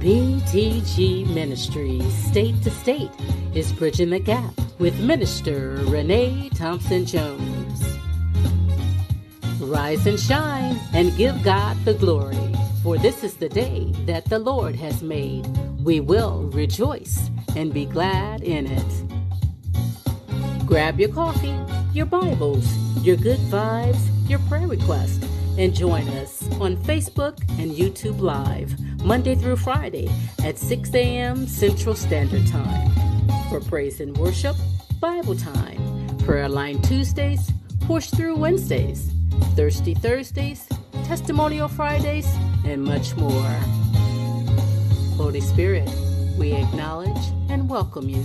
BTG Ministries, State to State, is bridging the gap with Minister Renee Thompson-Jones. Rise and shine and give God the glory, for this is the day that the Lord has made. We will rejoice and be glad in it. Grab your coffee, your Bibles, your good vibes, your prayer request, and join us on Facebook and YouTube Live, Monday through Friday at 6 a.m. Central Standard Time. For praise and worship, Bible time, prayer line Tuesdays, push through Wednesdays, Thirsty Thursdays, Testimonial Fridays, and much more. Holy Spirit, we acknowledge and welcome you.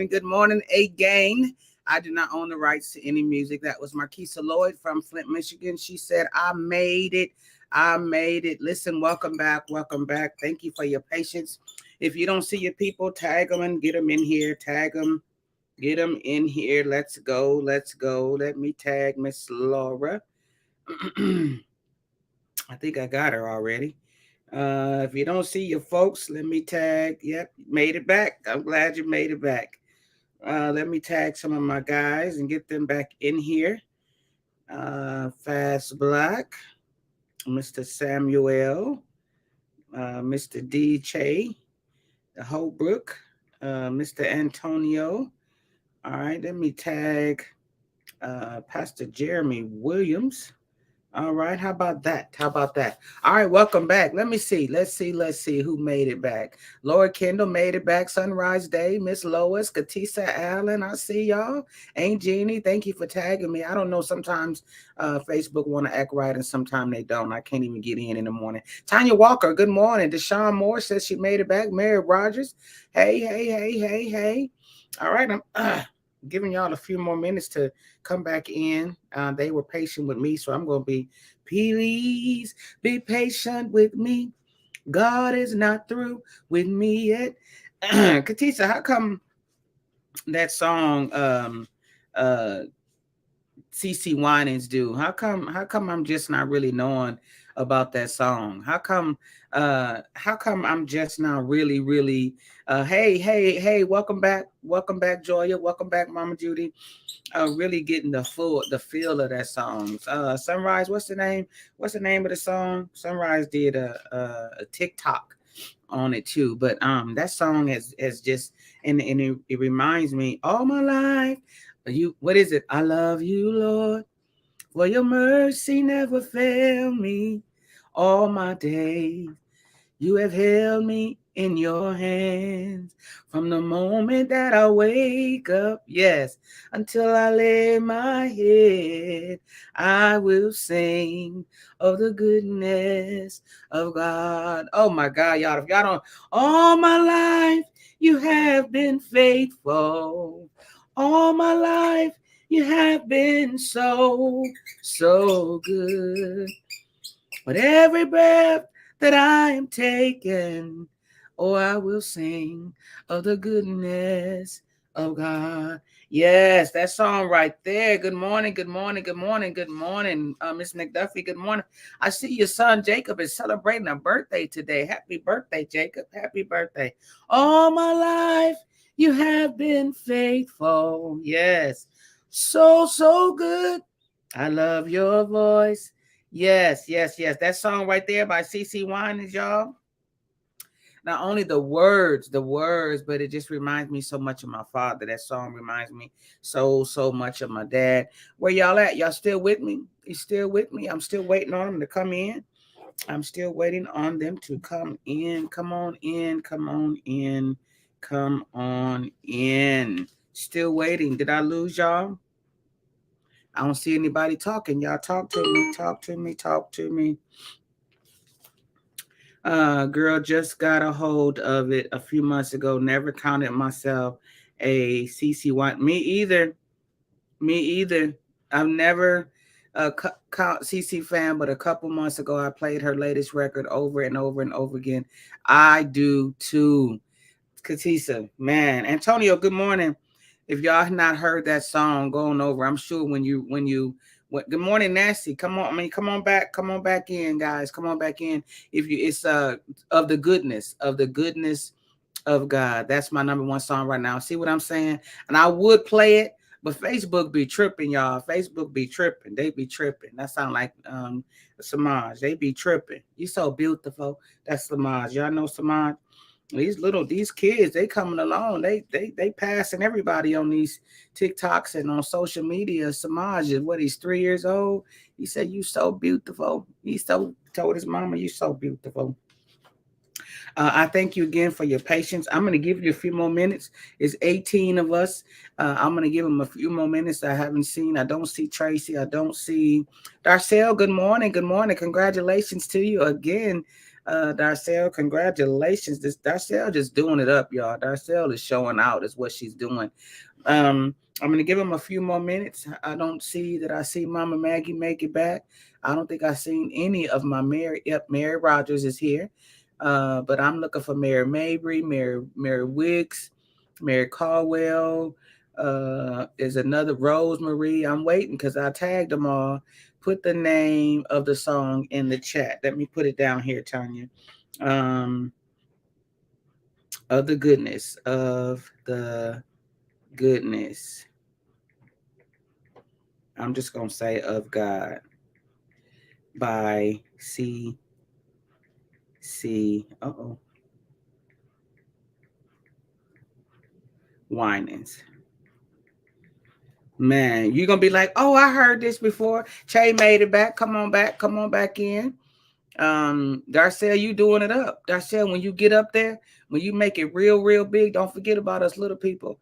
Good morning again. I do not own the rights to any music. That was Marquisa Lloyd from Flint, Michigan. She said, I made it. I made it. Listen, welcome back. Welcome back. Thank you for your patience. If you don't see your people, tag them and get them in here. Tag them. Get them in here. Let's go. Let's go. Let me tag Miss Laura. I think I got her already. If you don't see your folks, let me tag. Yep, made it back. I'm glad you made it back. Let me tag some of my guys and get them back in here. Fast Black, Mr. Samuel, Mr. DJ, the Holbrook, Mr. Antonio. All right, let me tag Pastor Jeremy Williams. All right, how about that? How about that? All right, welcome back. Let me see. Let's see who made it back. Laura Kendall made it back. Sunrise Day, Miss Lois, Katisa Allen. I see y'all. Ain't Jeannie, thank you for tagging me. I don't know. Sometimes Facebook want to act right and sometimes they don't. I can't even get in the morning. Tanya Walker, good morning. Deshaun Moore says she made it back. Mary Rogers, hey. All right, I'm giving y'all a few more minutes to come back in. They were patient with me, so I'm going to be, please be patient with me. God is not through with me yet. Katisa, how come that song uh CC Winans do? How come I'm just not really knowing about that song? How come I'm just not really hey, welcome back Joya, welcome back Mama Judy. Really getting the feel of that song. Sunrise, what's the name of the song? Sunrise did a TikTok on it too, but that song has just, and it reminds me all my life. What is it? I love you, Lord, for your mercy never failed me all my days. You have held me in your hands from the moment that I wake up, yes, until I lay my head. I will sing of the goodness of God. Oh my God, y'all, if y'all don't, all my life you have been faithful. All my life you have been so good. But every breath that I am taking, oh, I will sing of the goodness of God. Yes, that song right there. Good morning, good morning, good morning, good morning, Miss McDuffie. Good morning. I see your son Jacob is celebrating a birthday today. Happy birthday, Jacob. Happy birthday. All my life you have been faithful. Yes, so good. I love your voice. Yes. That song right there by CC Winans, y'all. Not only the words, but it just reminds me so much of my father. That song reminds me so much of my dad. Where y'all at? Y'all still with me? You still with me? I'm still waiting on them to come in. I'm still waiting on them to come in. Come on in. Come on in. Come on in. Still waiting. Did I lose y'all? I don't see anybody talking. Y'all talk to me. Talk to me. Talk to me. Girl, just got a hold of it a few months ago. Never counted myself a CC1. Me either. Me either. I've never count CC fan, but a couple months ago I played her latest record over and over and over again. I do too. Katisa, man. Antonio, good morning. If y'all have not heard that song going over, I'm sure good morning, Nancy. Come on, come on back in, guys. Come on back in. If you it's of the goodness of God. That's my number one song right now. See what I'm saying? And I would play it, but Facebook be tripping, y'all. Facebook be tripping. They be tripping. That sound like Samaj. They be tripping. You so beautiful. That's Samaj. Y'all know Samaj? These kids, they coming along. They passing everybody on these TikToks and on social media. Samaj is what, he's 3 years old. He said, "You so beautiful." He so told his mama, "You so beautiful." I thank you again for your patience. I'm going to give you a few more minutes. It's 18 of us. I'm going to give them a few more minutes. I haven't seen. I don't see Tracy. I don't see Darcel. Good morning. Good morning. Congratulations to you again, Darcel. Congratulations. This Darcel just doing it up, y'all. Darcel is showing out. Is what she's doing. I'm going to give him a few more minutes. I don't see that I see Mama Maggie make it back. I don't think I've seen any of my Mary. Yep, Mary Rogers is here. But I'm looking for Mary Mabry, Mary Wicks, Mary Caldwell. Is another Rosemary. I'm waiting because I tagged them all. Put the name of the song in the chat. Let me put it down here, Tanya. Of the goodness, of the goodness. I'm just gonna say of God by CC see. Winans. Man, you're gonna be like, oh, I heard this before. Che made it back. Come on back. Come on back in. Darcel, you doing it up. Darcel, when you get up there, when you make it real, real big, don't forget about us little people.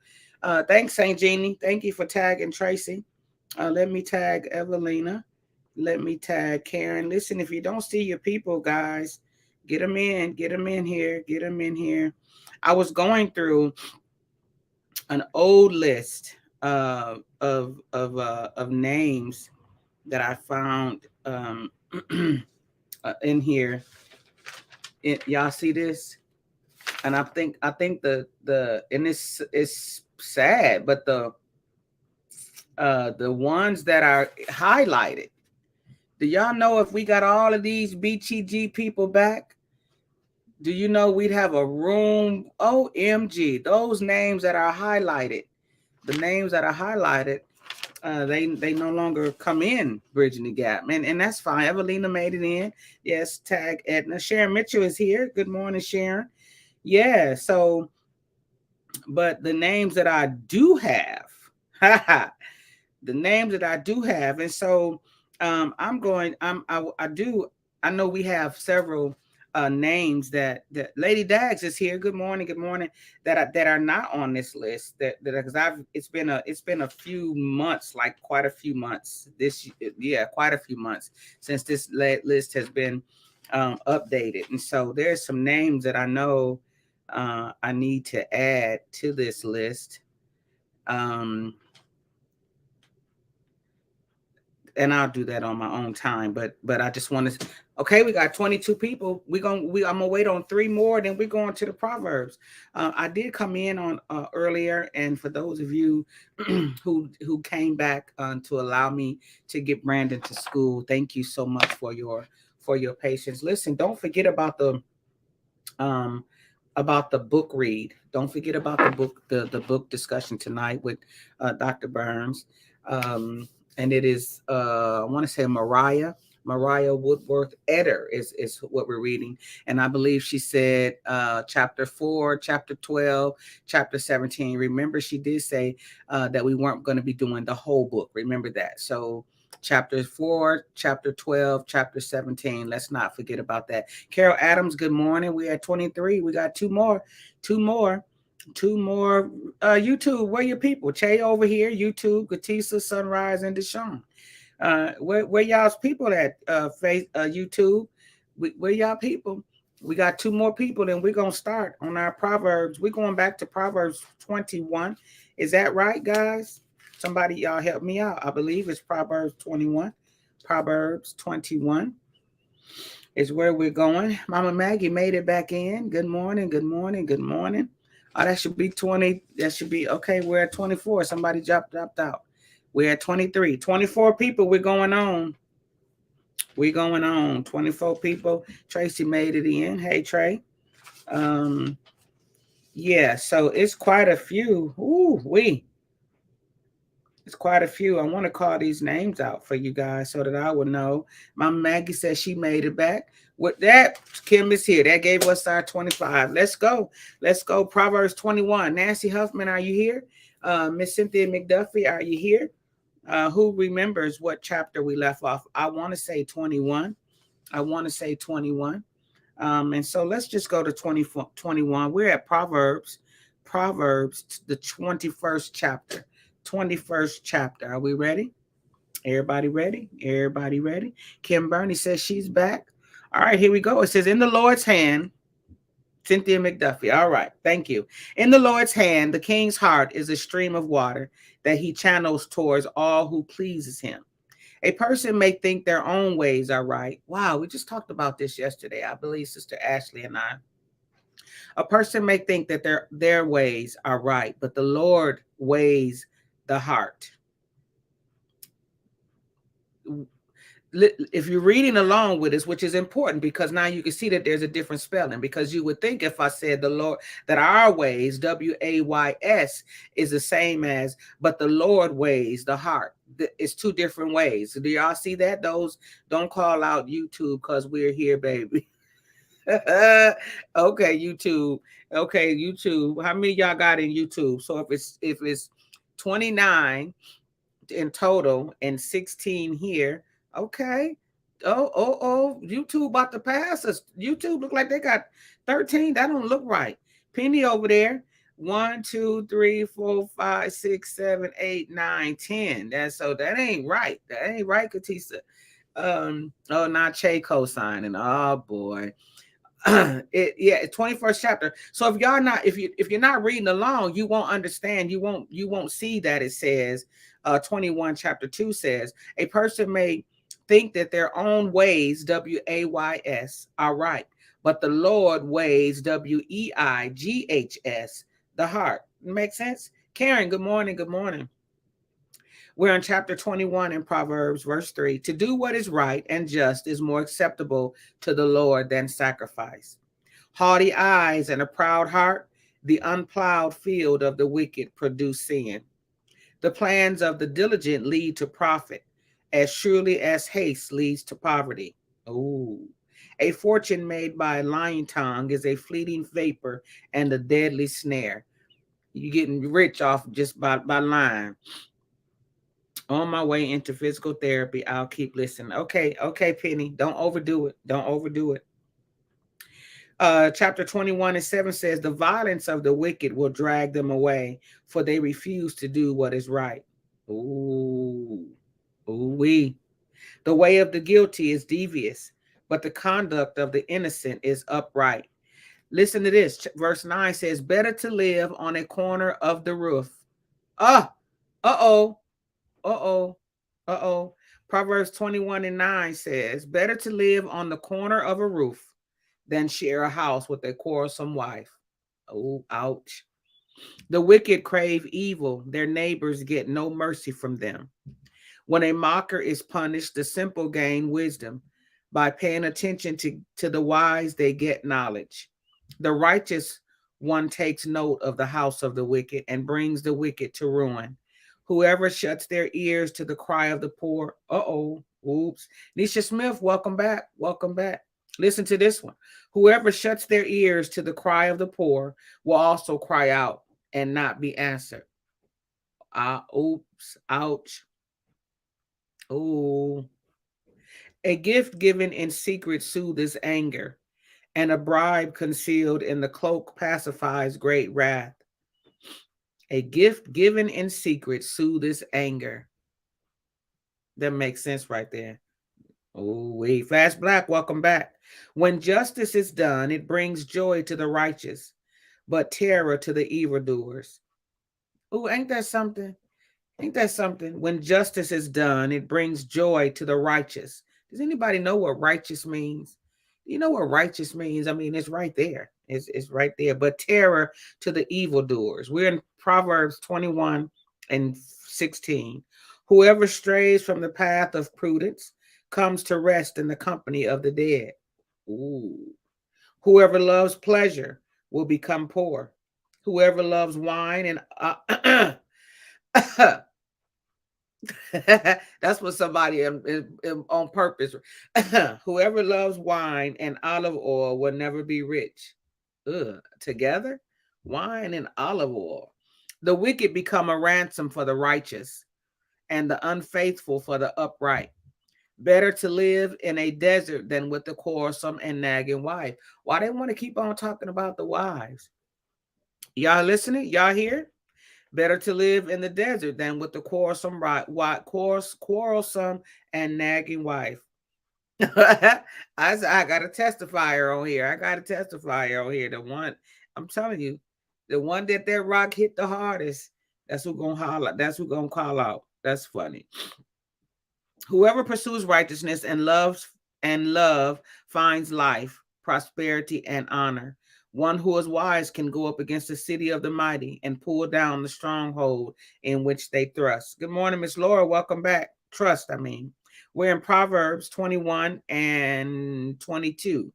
Thanks, Saint Jeannie. Thank you for tagging Tracy. Let me tag Evelina. Let me tag Karen. Listen, if you don't see your people, guys, get them in. Get them in here. Get them in here. I was going through an old list of names that I found in here. Y'all see this? And I think the and it's sad, but the ones that are highlighted. Do y'all know if we got all of these BTG people back? Do you know we'd have a room? OMG, those names that are highlighted, the names that are highlighted, they no longer come in bridging the gap, and that's fine. Evelina made it in. Yes, tag Edna. Sharon Mitchell is here. Good morning, Sharon. Yeah. So, but the names that I do have, the names that I do have, and so I'm going. I do. I know we have several names that Lady Dags is here. Good morning. Good morning. That are not on this list. That because it's been a few months, like quite a few months. Quite a few months since this list has been updated, and so there's some names that I know I need to add to this list. Um, and I'll do that on my own time. But I just want to. Okay, we got 22 people. I'm gonna wait on 3 more. Then we're going to the Proverbs. I did come in on earlier, and for those of you who came back to allow me to get Brandon to school, thank you so much for your patience. Listen, don't forget um about the book read. Don't forget about the book discussion tonight with Dr. Burns. Um, and it is I want to say Mariah Woodworth Eder is what we're reading. And I believe she said chapter 4, chapter 12, chapter 17. Remember, she did say that we weren't going to be doing the whole book. Remember that. So chapter 4, chapter 12, chapter 17. Let's not forget about that. Carol Adams, good morning. We at 23. We got two more. YouTube. Where your people? Che over here. YouTube, Katisa, Sunrise, and Deshaun. Where y'all's people at? YouTube. Where y'all people? We got 2 more people, and we're gonna start on our Proverbs. We're going back to Proverbs 21. Is that right, guys? Somebody, y'all help me out. I believe it's Proverbs 21. Proverbs 21 is where we're going. Mama Maggie made it back in. Good morning. Good morning. Good morning. Oh, that should be 20. That should be okay. We're at 24. Somebody dropped out. We're at 23. 24 people. We're going on. We're going on. 24 people. Tracy made it in. Hey, Trey. Yeah, so it's quite a few. It's quite a few. I want to call these names out for you guys so that I would know. Mama Maggie says she made it back. With that, Kim is here. That gave us our 25. Let's go. Let's go. Proverbs 21. Nancy Huffman, are you here? Miss Cynthia McDuffie, are you here? Who remembers what chapter we left off? I want to say 21. I want to say 21. And so let's just go to 21. We're at Proverbs, the 21st chapter. 21st chapter. Are we ready? Everybody ready? Everybody ready? Kim Burney says she's back. All right, here we go. It says, in the Lord's hand, Cynthia McDuffie. All right, thank you. In the Lord's hand, the king's heart is a stream of water that he channels towards all who pleases him. A person may think their own ways are right. Wow, we just talked about this yesterday. I believe Sister Ashley and I. A person may think that their ways are right, but the Lord weighs the heart. If you're reading along with us, which is important because now you can see that there's a different spelling, because you would think if I said the Lord, that our ways, WAYS, is the same as, but the Lord weighs the heart. It's 2 different ways. Do y'all see that? Those don't call out YouTube because we're here, baby. Okay, YouTube. Okay, YouTube. How many y'all got in YouTube? So if it's 29 in total and 16 here. Okay. Oh, YouTube about to pass us. YouTube look like they got 13. That don't look right. Penny over there. 1, 2, 3, 4, 5, 6, 7, 8, 9, 10. That's so that ain't right. That ain't right, Katisa. Oh, not Che co-signing. Oh boy. It's 21st chapter. So if you're not reading along, you won't understand. You won't see that it says 21 chapter 2 says a person may think that their own ways, ways, are right, but the Lord weighs, weighs, the heart. Make sense? Karen, good morning. Good morning. We're in chapter 21 in Proverbs, verse 3. To do what is right and just is more acceptable to the Lord than sacrifice. Haughty eyes and a proud heart, the unplowed field of the wicked produce sin. The plans of the diligent lead to profit, as surely as haste leads to poverty. Ooh. A fortune made by a lying tongue is a fleeting vapor and a deadly snare. You're getting rich off just by lying. On my way into physical therapy, I'll keep listening. Okay, Penny, don't overdo it. Don't overdo it. Chapter 21 and 7 says, the violence of the wicked will drag them away, for they refuse to do what is right. Ooh, ooh-wee. The way of the guilty is devious, but the conduct of the innocent is upright. Listen to this. Verse 9 says, better to live on a corner of the roof. Uh-oh, uh-oh, uh-oh. Proverbs 21 and 9 says, better to live on the corner of a roof than share a house with a quarrelsome wife. Oh, ouch. The wicked crave evil. Their neighbors get no mercy from them. When a mocker is punished, the simple gain wisdom. By paying attention to the wise, they get knowledge. The righteous one takes note of the house of the wicked and brings the wicked to ruin. Whoever shuts their ears to the cry of the poor, oops. Nisha Smith, welcome back. Welcome back. Listen to this one. Whoever shuts their ears to the cry of the poor will also cry out and not be answered. Oops, ouch. Oh, a gift given in secret soothes anger, and a bribe concealed in the cloak pacifies great wrath. A gift given in secret soothes anger. That makes sense right there. Oh, wait. Fast Black, welcome back. When justice is done, it brings joy to the righteous, but terror to the evildoers. Oh, ain't that something? Ain't that something? When justice is done, it brings joy to the righteous. Does anybody know what righteous means? Do you know what righteous means? I mean, it's right there. It's right there. But terror to the evildoers. We're in Proverbs 21 and 16. Whoever strays from the path of prudence comes to rest in the company of the dead. Ooh. Whoever loves pleasure will become poor. Whoever loves wine and that's what somebody on purpose. Whoever loves wine and olive oil will never be rich. Ugh. Together, wine and olive oil. The wicked become a ransom for the righteous, and the unfaithful for the upright. Better to live in a desert than with the quarrelsome and nagging wife. Why they want to keep on talking about the wives? Y'all listening? Y'all here? Better to live in the desert than with the quarrelsome and nagging wife. I got a testifier on here. I got a testifier on here. The one I'm telling you, the one that rock hit the hardest. That's who gonna holler. That's who gonna call out. That's funny. Whoever pursues righteousness and love finds life, prosperity, and honor. One who is wise can go up against the city of the mighty and pull down the stronghold in which they thrust. Good morning, Miss Laura. Welcome back. Trust, I mean. We're in Proverbs 21 and 22.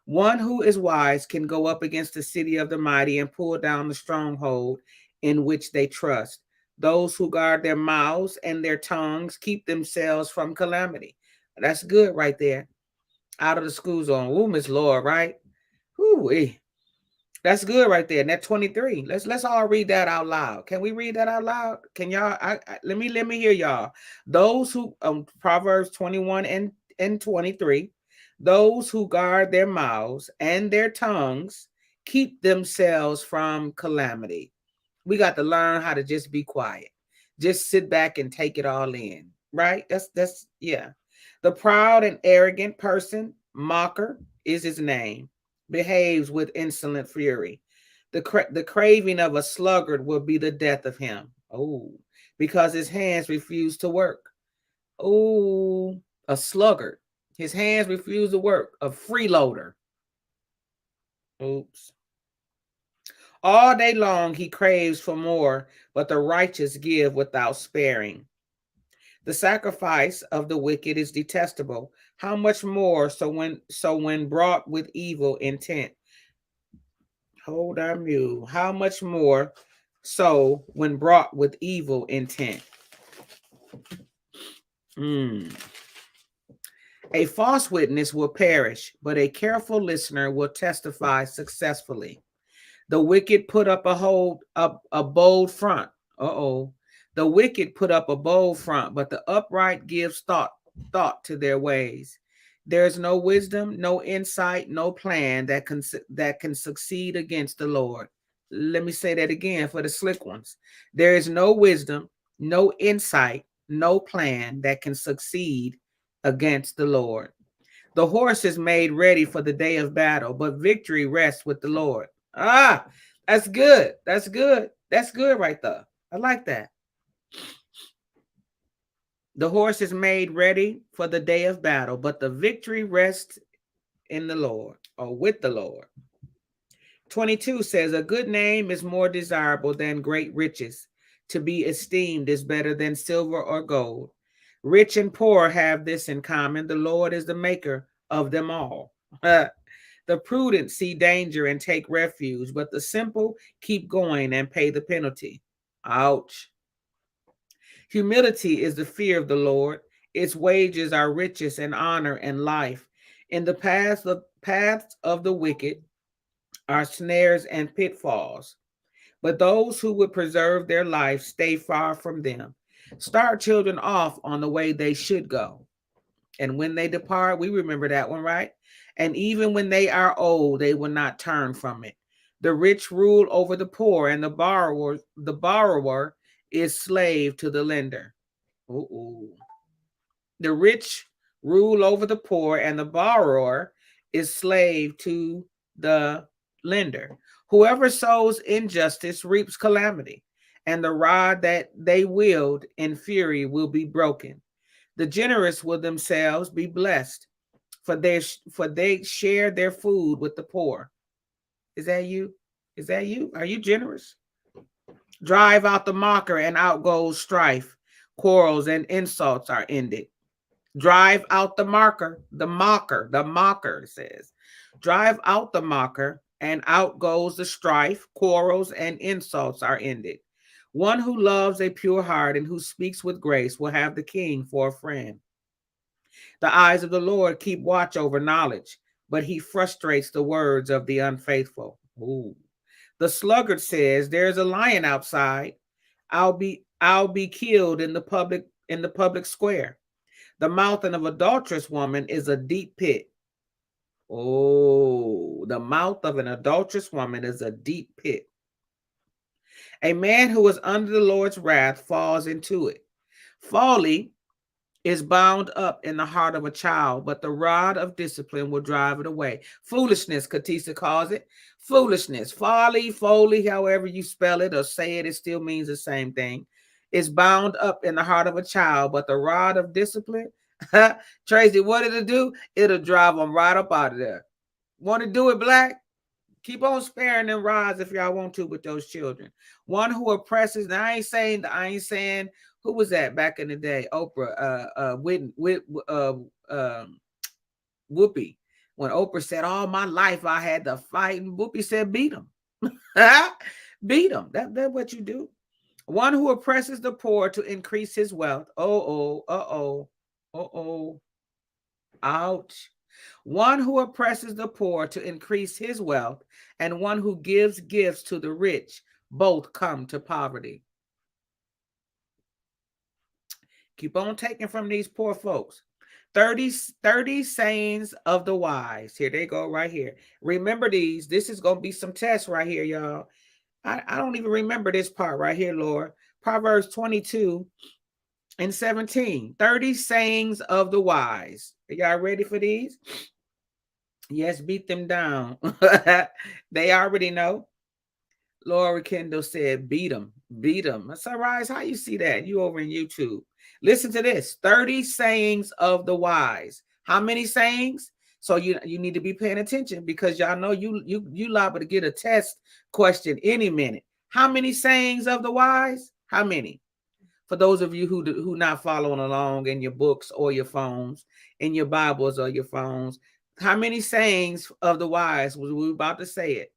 One who is wise can go up against the city of the mighty and pull down the stronghold in which they trust. Those who guard their mouths and their tongues keep themselves from calamity. That's good right there. Out of the school zone. Ooh, Miss Lord, right? Ooh, that's good right there. And that 23. Let's all read that out loud. Can we read that out loud? Can y'all? Let me hear y'all. Those who Proverbs 21 and 23. Those who guard their mouths and their tongues keep themselves from calamity. We got to learn how to just be quiet. Just sit back and take it all in. Right? That's yeah. The proud and arrogant person, mocker, is his name, behaves with insolent fury. The craving of a sluggard will be the death of him. Oh, because his hands refuse to work. Oh, a sluggard. His hands refuse to work. A freeloader. Oops. All day long he craves for more, but the righteous give without sparing. The sacrifice of the wicked is detestable. How much more so when brought with evil intent? Hold our mule. How much more so when brought with evil intent? Mm. A false witness will perish, but a careful listener will testify successfully. The wicked put up a bold front. Uh-oh. The wicked put up a bold front, but the upright gives thought to their ways. There's no wisdom, no insight, no plan that can succeed against the Lord. Let me say that again for the slick ones. There is no wisdom, no insight, no plan that can succeed against the Lord. The horse is made ready for the day of battle, but victory rests with the Lord. Ah, that's good. That's good. That's good right there. I like that. The horse is made ready for the day of battle, but the victory rests in the Lord or with the Lord. 22 says, a good name is more desirable than great riches. To be esteemed is better than silver or gold. Rich and poor have this in common. The Lord is the maker of them all. The prudent see danger and take refuge, but the simple keep going and pay the penalty. Ouch. Humility is the fear of the Lord. Its wages are riches and honor and life. In the paths of the wicked are snares and pitfalls, but those who would preserve their life stay far from them. Start children off on the way they should go. And when they depart, we remember that one, right? And even when they are old, they will not turn from it. The rich rule over the poor, and the borrower is slave to the lender. Ooh. The rich rule over the poor, and the borrower is slave to the lender. Whoever sows injustice reaps calamity, and the rod that they wield in fury will be broken. The generous will themselves be blessed, for they share their food with the poor. Is that you? Is that you? Are you generous? Drive out the mocker, and out goes strife. Quarrels and insults are ended. Drive out the mocker says. Drive out the mocker, and out goes the strife. Quarrels and insults are ended. One who loves a pure heart and who speaks with grace will have the king for a friend. The eyes of the Lord keep watch over knowledge, but he frustrates the words of the unfaithful. Ooh. The sluggard says, there's a lion outside. I'll be killed in the public square. The mouth of an adulterous woman is a deep pit. Oh, the mouth of an adulterous woman is a deep pit. A man who is under the Lord's wrath falls into it. Folly is bound up in the heart of a child, but the rod of discipline will drive it away. Foolishness, Katisa calls it. Foolishness, folly, however you spell it or say it, it still means the same thing. Is bound up in the heart of a child, but the rod of discipline, Tracy, what did it do? It'll drive them right up out of there. Want to do it, Black? Keep on sparing them rods if y'all want to with those children. One who oppresses. Now I ain't saying who was that back in the day? Oprah, Whoopi. When Oprah said, "All my life I had to fight," and Whoopi said, "Beat him, beat him." That's what you do. One who oppresses the poor to increase his wealth. Oh, ouch. One who oppresses the poor to increase his wealth, and one who gives gifts to the rich, both come to poverty. Keep on taking from these poor folks. 30 sayings of the wise. Here they go right here. Remember these. This is going to be some tests right here, y'all. I don't even remember this part right here, Lord. Proverbs 22 and 17. 30 sayings of the wise. Are y'all ready for these? Yes, beat them down. They already know. Laura Kendall said, beat them. Beat them. Sunrise, how you see that? You over in YouTube. Listen to this. 30 sayings of the wise. How many sayings? So you need to be paying attention, because y'all know you liable to get a test question any minute. How many sayings of the wise? How many? For those of you who not following along in your books or your phones, in your Bibles or your phones, how many sayings of the wise? We were about to say it.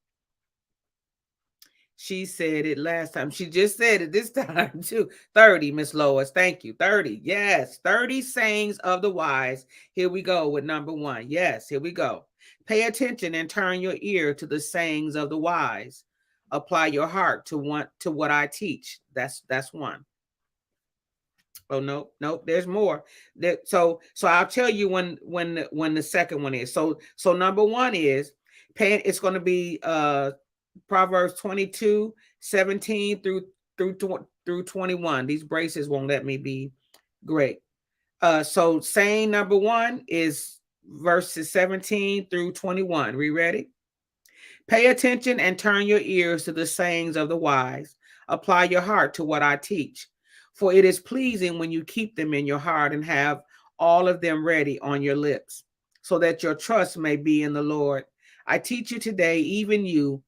She said it last time. She just said it this time too. 30, Miss Lois. Thank you. 30. Yes. 30 sayings of the wise. Here we go with number 1. Yes, here we go. Pay attention and turn your ear to the sayings of the wise. Apply your heart to what I teach. That's 1. Oh no, there's more. So I'll tell you when the second one is. So number 1 is paying. It's going to be Proverbs 22, 17 through 21. These braces won't let me be great. So saying number 1 is verses 17 through 21. We ready? Pay attention and turn your ears to the sayings of the wise. Apply your heart to what I teach. For it is pleasing when you keep them in your heart and have all of them ready on your lips, so that your trust may be in the Lord. I teach you today, even you.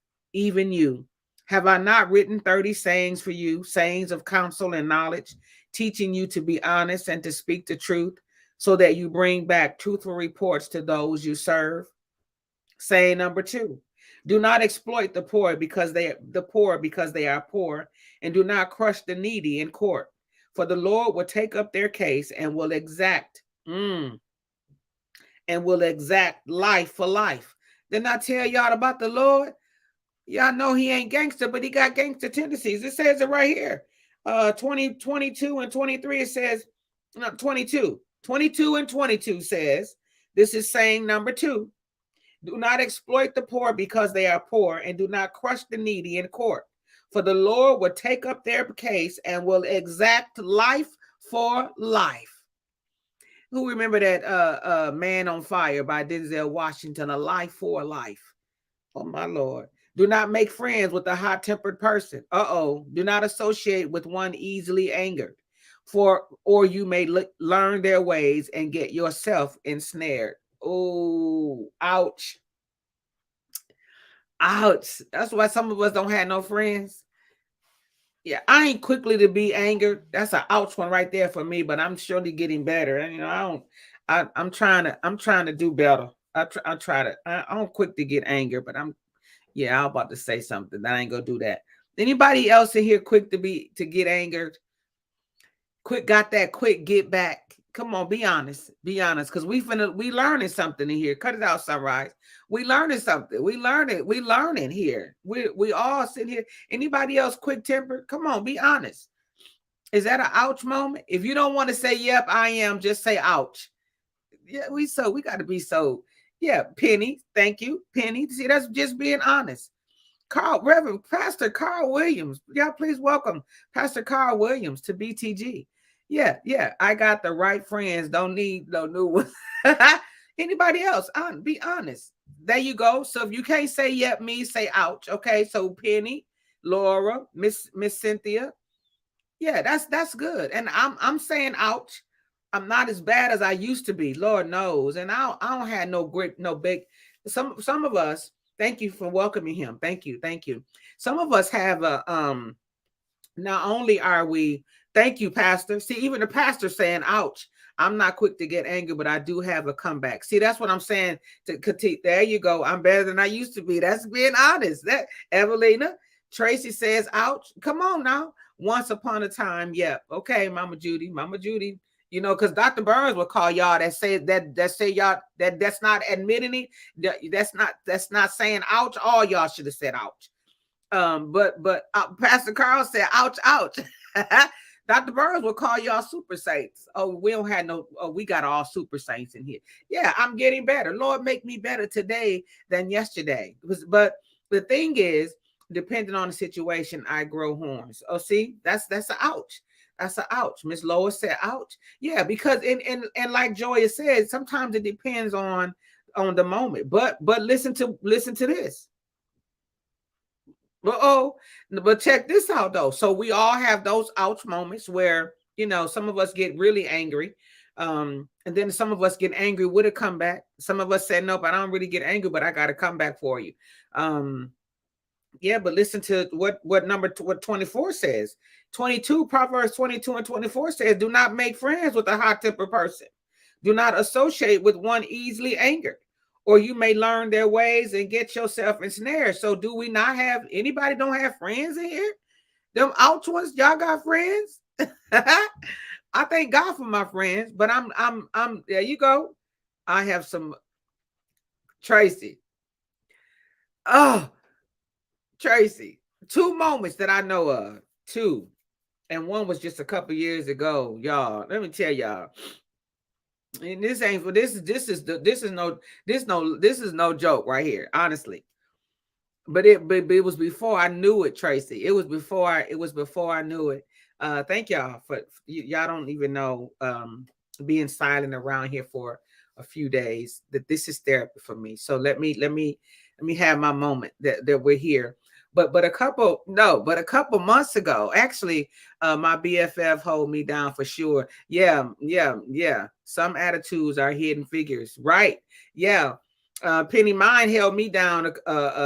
Have I not written 30 sayings for you, sayings of counsel and knowledge, teaching you to be honest and to speak the truth, so that you bring back truthful reports to those you serve? Saying number 2, do not exploit the poor because they are poor, and do not crush the needy in court. For the Lord will take up their case and will exact life for life. Didn't I tell y'all about the Lord? Y'all know he ain't gangster, but he got gangster tendencies. It says it right here. 22 and 23, it says, no, 22 and 22 says, this is saying number 2. Do not exploit the poor because they are poor, and do not crush the needy in court. For the Lord will take up their case and will exact life for life. Who remember that Man on Fire by Denzel Washington, A Life for a Life? Oh, my Lord. Do not make friends with a hot-tempered person. Do not associate with one easily angered, or you may learn their ways and get yourself ensnared. Oh, ouch. Ouch. That's why some of us don't have no friends. Yeah, I ain't quickly to be angered. That's an ouch one right there for me, but I'm surely getting better. And I'm trying to do better. I don't quick to get angry, but I'm about to say something. I ain't gonna do that. Anybody else in here quick to get angered? Quick get back. Come on, be honest, because we learning something in here. Cut it out, Sunrise. We learning something. We learning here. We all sitting here. Anybody else quick tempered? Come on, be honest. Is that an ouch moment? If you don't want to say yep, I am, just say ouch. Yeah, we got to be so. Yeah, Penny, thank you, Penny. See, that's just being honest. Reverend Pastor Carl Williams. Y'all please welcome Pastor Carl Williams to BTG. Yeah. I got the right friends. Don't need no new ones. Anybody else? Be honest. There you go. So if you can't say yep, me say ouch. Okay. So Penny, Laura, Miss Cynthia. Yeah, that's good. And I'm saying ouch. I'm not as bad as I used to be. Lord knows. And I don't have no big. Some of us. Thank you for welcoming him. Thank you. Some of us have not only are we, thank you, Pastor. See, even the pastor saying, ouch, I'm not quick to get angry, but I do have a comeback. See, that's what I'm saying to Katik. There you go. I'm better than I used to be. That's being honest. That Evelina, Tracy says, ouch. Come on now. Once upon a time. Yeah. Okay, Mama Judy. Because Dr. Burns will call y'all that say y'all that's not admitting it. That's not saying ouch. All y'all should have said ouch. But Pastor Carl said ouch, ouch. Dr. Burns will call y'all super saints. Oh, we don't have no. Oh, we got all super saints in here. Yeah, I'm getting better. Lord, make me better today than yesterday. But the thing is, depending on the situation, I grow horns. Oh, see, that's an ouch. That's an ouch. Miss Lois said ouch. Yeah, because and like Joya said, sometimes it depends on the moment. But listen to this. But check this out though. So we all have those ouch moments where some of us get really angry, and then some of us get angry with a comeback. Some of us say, "Nope, I don't really get angry, but I got to come back for you." Yeah, but listen to what 24 says. 22 Proverbs 22 and 24 says, "Do not make friends with a hot-tempered person. Do not associate with one easily angered, or you may learn their ways and get yourself ensnared." So do we not have anybody don't have friends in here? Them ouch ones, y'all got friends? I thank God for my friends, but I'm there you go. I have some Tracy. Oh, Tracy, two moments that I know of. Two. And one was just a couple years ago, y'all. Let me tell y'all. And this ain't for this is no joke right here, honestly. But it was before I knew it, Tracy. It was before I knew it. Thank y'all for y'all don't even know being silent around here for a few days that this is therapy for me. So let me have my moment that we're here. But a couple months ago, actually, my BFF hold me down for sure. Yeah. Some attitudes are hidden figures, right? Yeah. Penny Mine held me down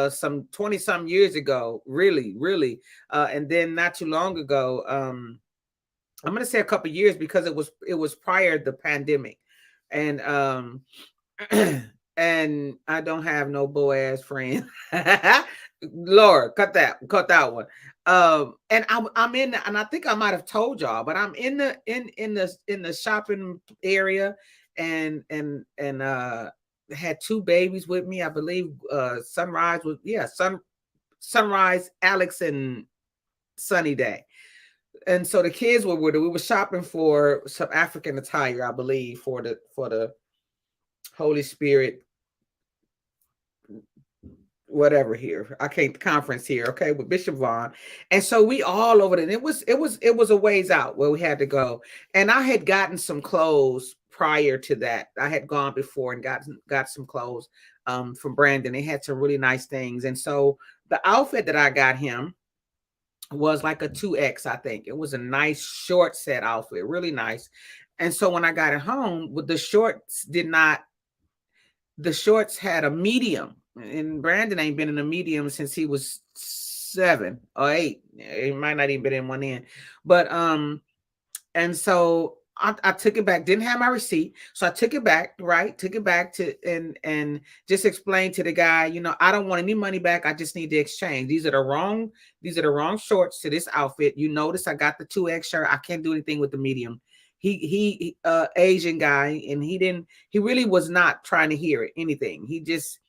some 20 some years ago, really. And then not too long ago, I'm going to say a couple years because it was prior to the pandemic. And and I don't have no Boaz friend. Lord, cut that one. And I'm in, and I think I might have told y'all, but I'm in the shopping area, and had two babies with me. I believe Sunrise was Sunrise, Alex, and Sunny Day. And so the kids were with it. We were shopping for some African attire, I believe, for the Holy Spirit whatever here. I can't conference here, okay, with Bishop Vaughn. And so we all over it. It was a ways out where we had to go. And I had gotten some clothes prior to that. I had gone before and got some clothes from Brandon. They had some really nice things. And so the outfit that I got him was like a 2X, I think. It was a nice short set outfit, really nice. And so when I got it home, with the shorts had a medium, and Brandon ain't been in a medium since he was 7 or 8. It might not even been in one end, but and so I took it back. Didn't have my receipt, so I took it back. Right, took it back to and just explained to the guy, I don't want any money back. I just need to exchange. These are the wrong shorts to this outfit. You notice I got the 2X shirt. I can't do anything with the medium. He Asian guy, and he really was not trying to hear anything. He just,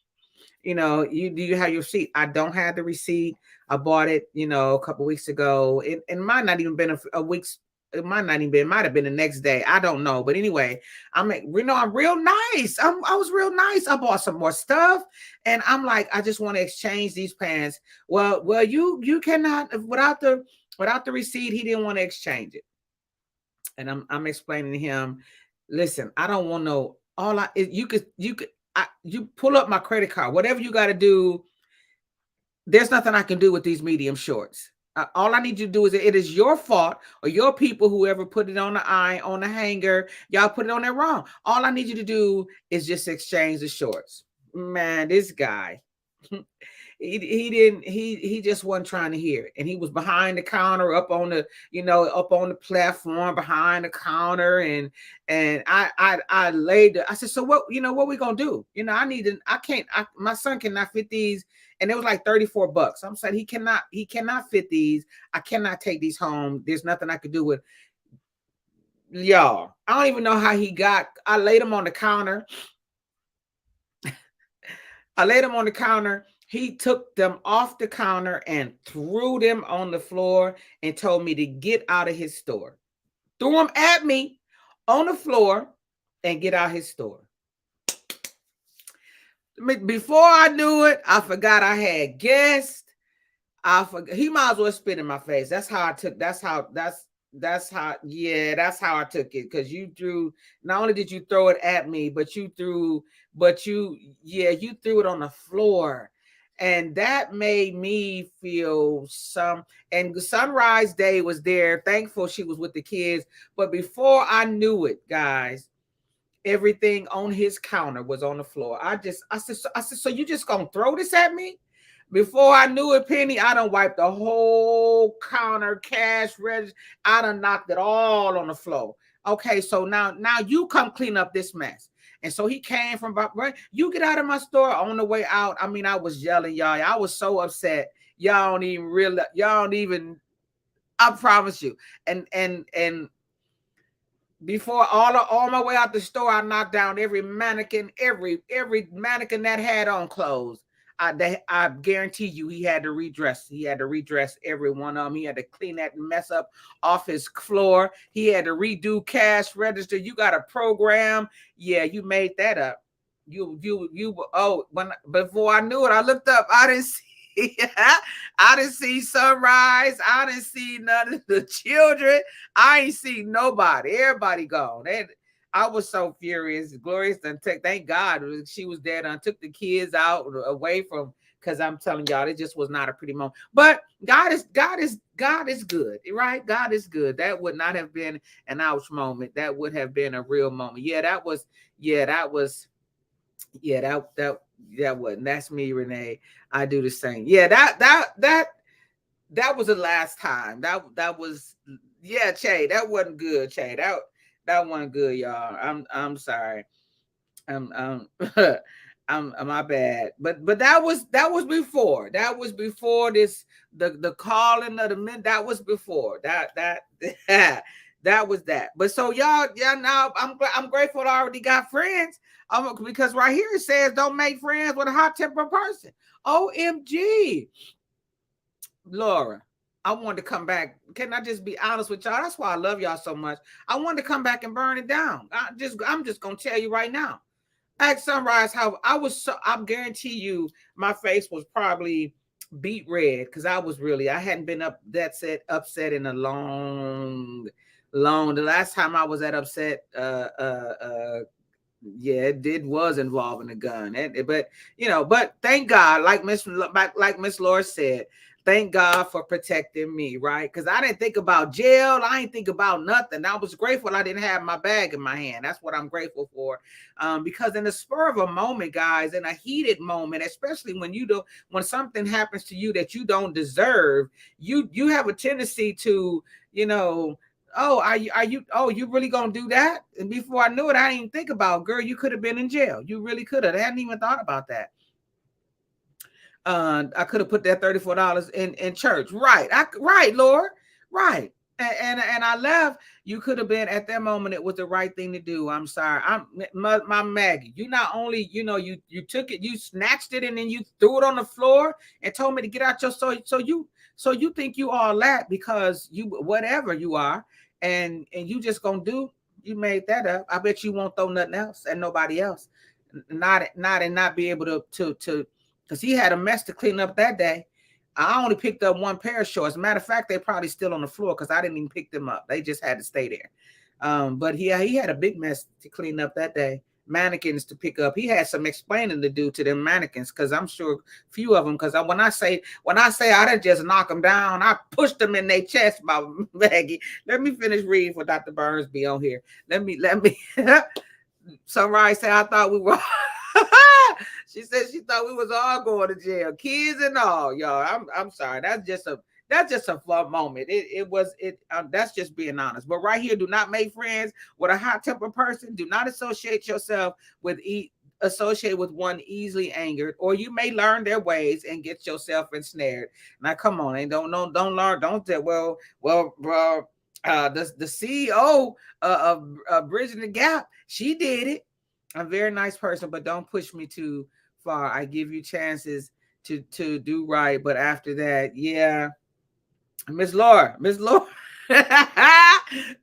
do you have your receipt? I don't have the receipt. I bought it, a couple weeks ago. It might not even been a week's. It might not even been. It might have been the next day. I don't know. But anyway, I'm real nice. I was real nice. I bought some more stuff, and I'm like, I just want to exchange these pants. Well, you cannot without the receipt. He didn't want to exchange it. And I'm explaining to him, listen, I don't want no, you pull up my credit card, whatever you got to do. There's nothing I can do with these medium shorts. All I need you to do is, it is your fault, or your people, whoever put it on the hanger, y'all put it on there wrong. All I need you to do is just exchange the shorts. Man, this guy, he just wasn't trying to hear it. And he was behind the counter, up on the platform behind the counter, and I laid I said, so what we gonna do? My son cannot fit these, and it was like $34. I'm saying he cannot fit these. I cannot take these home. There's nothing I could do with. y'all. I don't even know how he got. I laid him on the counter. I laid him on the counter. He took them off the counter and threw them on the floor and told me to get out of his store. Threw them at me on the floor and get out his store. Before I knew it, I forgot I had guests. I forgot. He might as well spit in my face. That's how I took. That's how. Yeah, that's how I took it. Because you threw. Not only did you throw it at me, but you threw. But you threw it on the floor, and that made me feel some. And Sunrise Day was there. Thankful she was with the kids. But before I knew it, guys, everything on his counter was on the floor. I said, so you just gonna throw this at me? Before I knew it, Penny, I done wiped the whole counter, cash register. I done knocked it all on the floor. Okay, so now you come clean up this mess. And so he came from, right, you get out of my store. On the way out, I mean, I was yelling, y'all. I was so upset. Y'all don't even realize, y'all don't even, I promise you. And before all my way out the store, I knocked down every mannequin, every mannequin that had on clothes. I guarantee you, he had to redress. He had to redress every one of them. He had to clean that mess up off his floor. He had to redo cash register. You got a program? Yeah, you made that up. You. Oh, when before I knew it, I looked up. I didn't see. I didn't see Sunrise. I didn't see none of the children. I ain't see nobody. Everybody gone. And I was so furious. Glorious and thank God she was there and took the kids out away from, because I'm telling y'all, it just was not a pretty moment. But God is good, right? God is good. That would not have been an ouch moment. That would have been a real moment. That was that wasn't. That's me, Renee. I do the same. Yeah, that was the last time. That was, yeah, Che. That wasn't good, Che. That wasn't good, y'all. I'm sorry. I'm I'm my bad. But that was before. That was before this, the calling of the men. That was before. That was that. But so y'all, yeah, now I'm grateful I already got friends. Because right here it says don't make friends with a hot tempered person. OMG. Laura, I wanted to come back. Can I just be honest with y'all? That's why I love y'all so much. I wanted to come back and burn it down. I'm just gonna tell you right now. At Sunrise, how I was so, I guarantee you my face was probably beet red, because I hadn't been upset in a long. The last time I was that upset, yeah, it was involving a gun. But thank God, like Miss Laura said, thank God for protecting me, right? Because I didn't think about jail. I didn't think about nothing. I was grateful I didn't have my bag in my hand. That's what I'm grateful for. Because in the spur of a moment, guys, in a heated moment, especially when something happens to you that you don't deserve, you have a tendency to, oh, are you really gonna do that? And before I knew it, I didn't even think about, girl, you could have been in jail. You really could have. I hadn't even thought about that. I could have put that $34 in church. Right. Right, Lord. Right. And I left. You could have been at that moment. It was the right thing to do. I'm sorry. My Maggie. You not only, you took it, you snatched it, and then you threw it on the floor and told me to get out your so you think you all that because you whatever you are, and you just gonna do. You made that up. I bet you won't throw nothing else and nobody else. Not be able to because he had a mess to clean up that day. I only picked up one pair of shorts. Matter of fact, they're probably still on the floor because I didn't even pick them up. They just had to stay there. But he had a big mess to clean up that day. Mannequins to pick up. He had some explaining to do to them mannequins, because I'm sure a few of them. Because when I say I didn't just knock them down, I pushed them in their chest. My Maggie, let me finish reading for Dr. Burns be on here. Let me. Sunrise said I thought we were. She said she thought we was all going to jail, kids and all, y'all. I'm sorry. That's just a fun moment. That's just being honest. But right here, do not make friends with a hot tempered person. Do not associate yourself with one easily angered, or you may learn their ways and get yourself ensnared. Now, come on, don't learn. Don't say, well, bro. The CEO of Bridging the Gap, she did it. A very nice person, but don't push me too far. I give you chances to do right, but after that, yeah. Miss Laura, Miss Laura,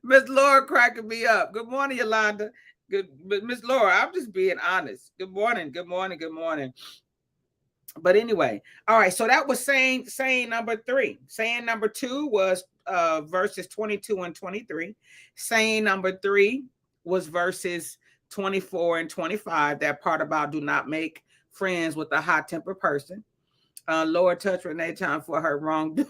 Miss Laura cracking me up. Good morning, Yolanda. Good, Miss Laura. I'm just being honest. Good morning, good morning, good morning. But anyway, all right. So that was saying number 3. Saying number 2 was verses 22 and 23. Saying number 3 was verses 24 and 25. That part about do not make friends with a hot tempered person. Lord, touch Renee time for her wrongdoing.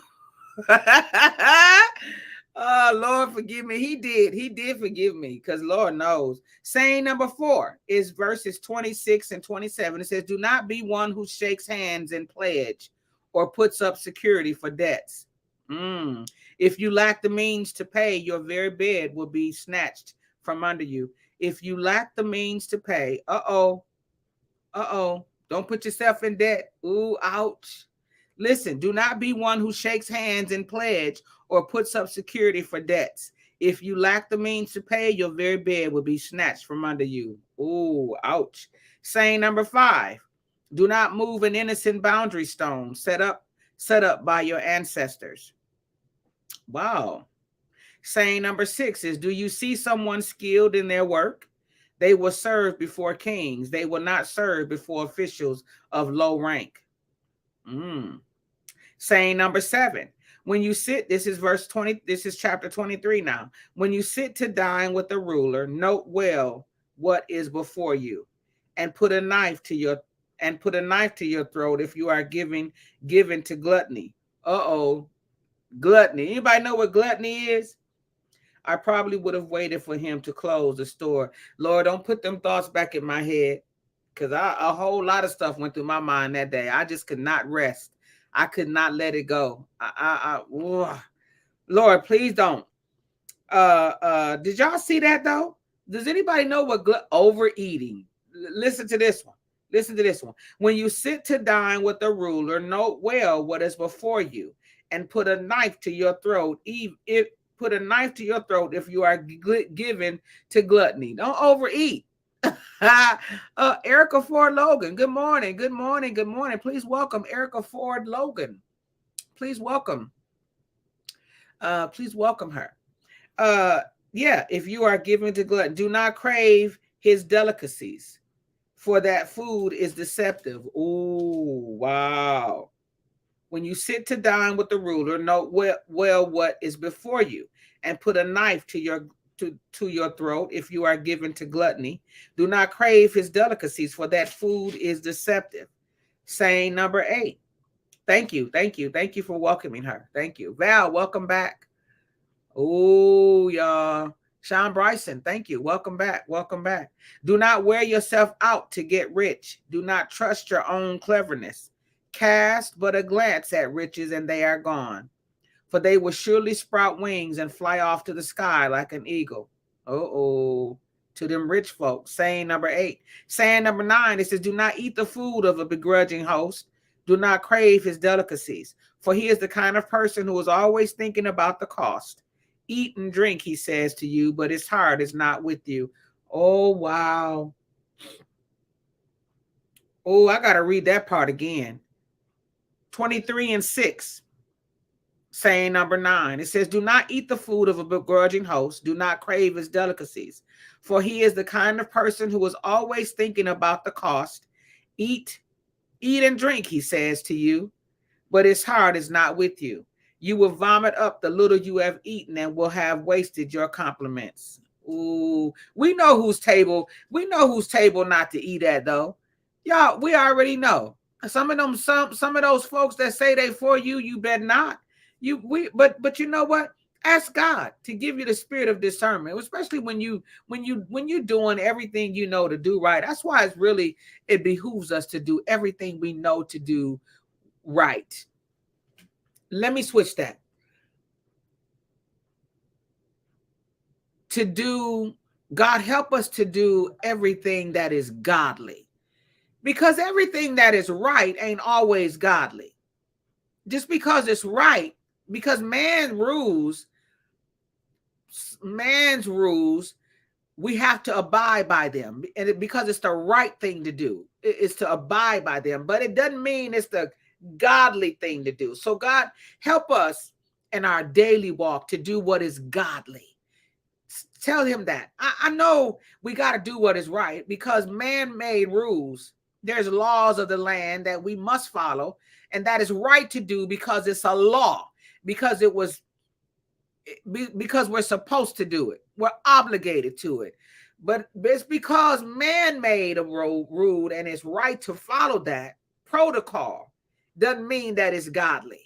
Oh, Lord, forgive me. He did forgive me, because Lord knows. Saying number 4 is verses 26 and 27. It says, do not be one who shakes hands in pledge or puts up security for debts. If you lack the means to pay, your very bed will be snatched from under you. If you lack the means to pay, don't put yourself in debt. Ooh, ouch. Listen, do not be one who shakes hands in pledge or puts up security for debts. If you lack the means to pay, your very bed will be snatched from under you. Ooh, ouch. Saying number 5, do not move an innocent boundary stone set up by your ancestors. Wow. Saying number 6 is, do you see someone skilled in their work? They will serve before kings. They will not serve before officials of low rank. Saying number 7, when you sit, this is verse 20, this is chapter 23 now. When you sit to dine with the ruler, note well what is before you, and put a knife to your throat if you are given to gluttony. Gluttony. Anybody know what gluttony is? I probably would have waited for him to close the store. Lord, don't put them thoughts back in my head, because a whole lot of stuff went through my mind that day. I just could not rest. I could not let it go. Lord, please don't. Did y'all see that though? Does anybody know what overeating? Listen to this one. Listen to this one. When you sit to dine with a ruler, note well what is before you, and put a knife to your throat. Put a knife to your throat if you are given to gluttony. Don't overeat. Erica Ford Logan, good morning, good morning, good morning. Please welcome Erica Ford Logan. Please welcome her. Yeah, if you are given to gluttony, do not crave his delicacies, for that food is deceptive. Ooh, wow. When you sit to dine with the ruler, note well what is before you, and put a knife to your throat if you are given to gluttony. Do not crave his delicacies, for that food is deceptive. Saying number 8. Thank you for welcoming her. Thank you. Val, welcome back. Oh, y'all. Sean Bryson, thank you. Welcome back. Do not wear yourself out to get rich. Do not trust your own cleverness. Cast but a glance at riches, and they are gone, for they will surely sprout wings and fly off to the sky like an eagle. To them rich folks. Saying number 8. Saying number 9, it says, do not eat the food of a begrudging host. Do not crave his delicacies, for he is the kind of person who is always thinking about the cost. Eat and drink, he says to you, but his heart is not with you. Oh, wow. Oh, I got to read that part again. 23 and 6. Saying number 9, it says, do not eat the food of a begrudging host. Do not crave his delicacies, for he is the kind of person who is always thinking about the cost. Eat and drink, he says to you, but his heart is not with you. You will vomit up the little you have eaten and will have wasted your compliments. Ooh, we know whose table not to eat at though. Y'all, we already know. Some of those folks that say they for you, you better not. But you know what? Ask God to give you the spirit of discernment, especially when you're doing everything you know to do right. That's why it behooves us to do everything we know to do right. Let me switch that. God help us to do everything that is godly, because everything that is right ain't always godly. Just because it's right, because man rules man's rules, we have to abide by them, and because it's the right thing to do. It's to abide by them, but it doesn't mean it's the godly thing to do. So God, help us in our daily walk to do what is godly. Tell him that. I know we got to do what is right, because man-made rules, there's laws of the land that we must follow, and that is right to do because it's a law, because it was because we're supposed to do it. We're obligated to it. But it's because man made a rule and it's right to follow that protocol doesn't mean that it's godly.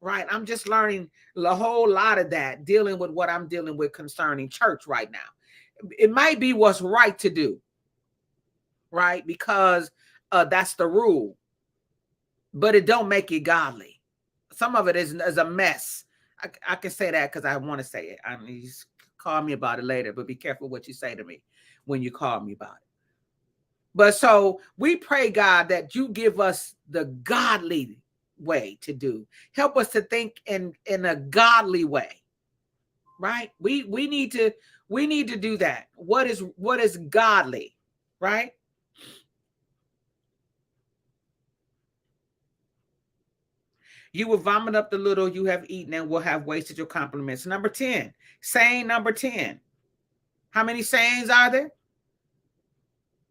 Right? I'm just learning a whole lot of that, dealing with what I'm dealing with concerning church right now. It might be what's right to do, right? Because that's the rule, but it don't make it godly. Some of it is a mess. I can say that because I want to say it. I mean, you call me about it later, but be careful what you say to me when you call me about it. But so we pray, God, that you give us the godly way to do. Help us to think in a godly way, right? We need to do that. What is godly, right? You will vomit up the little you have eaten and will have wasted your compliments. Number 10, saying number 10. How many sayings are there?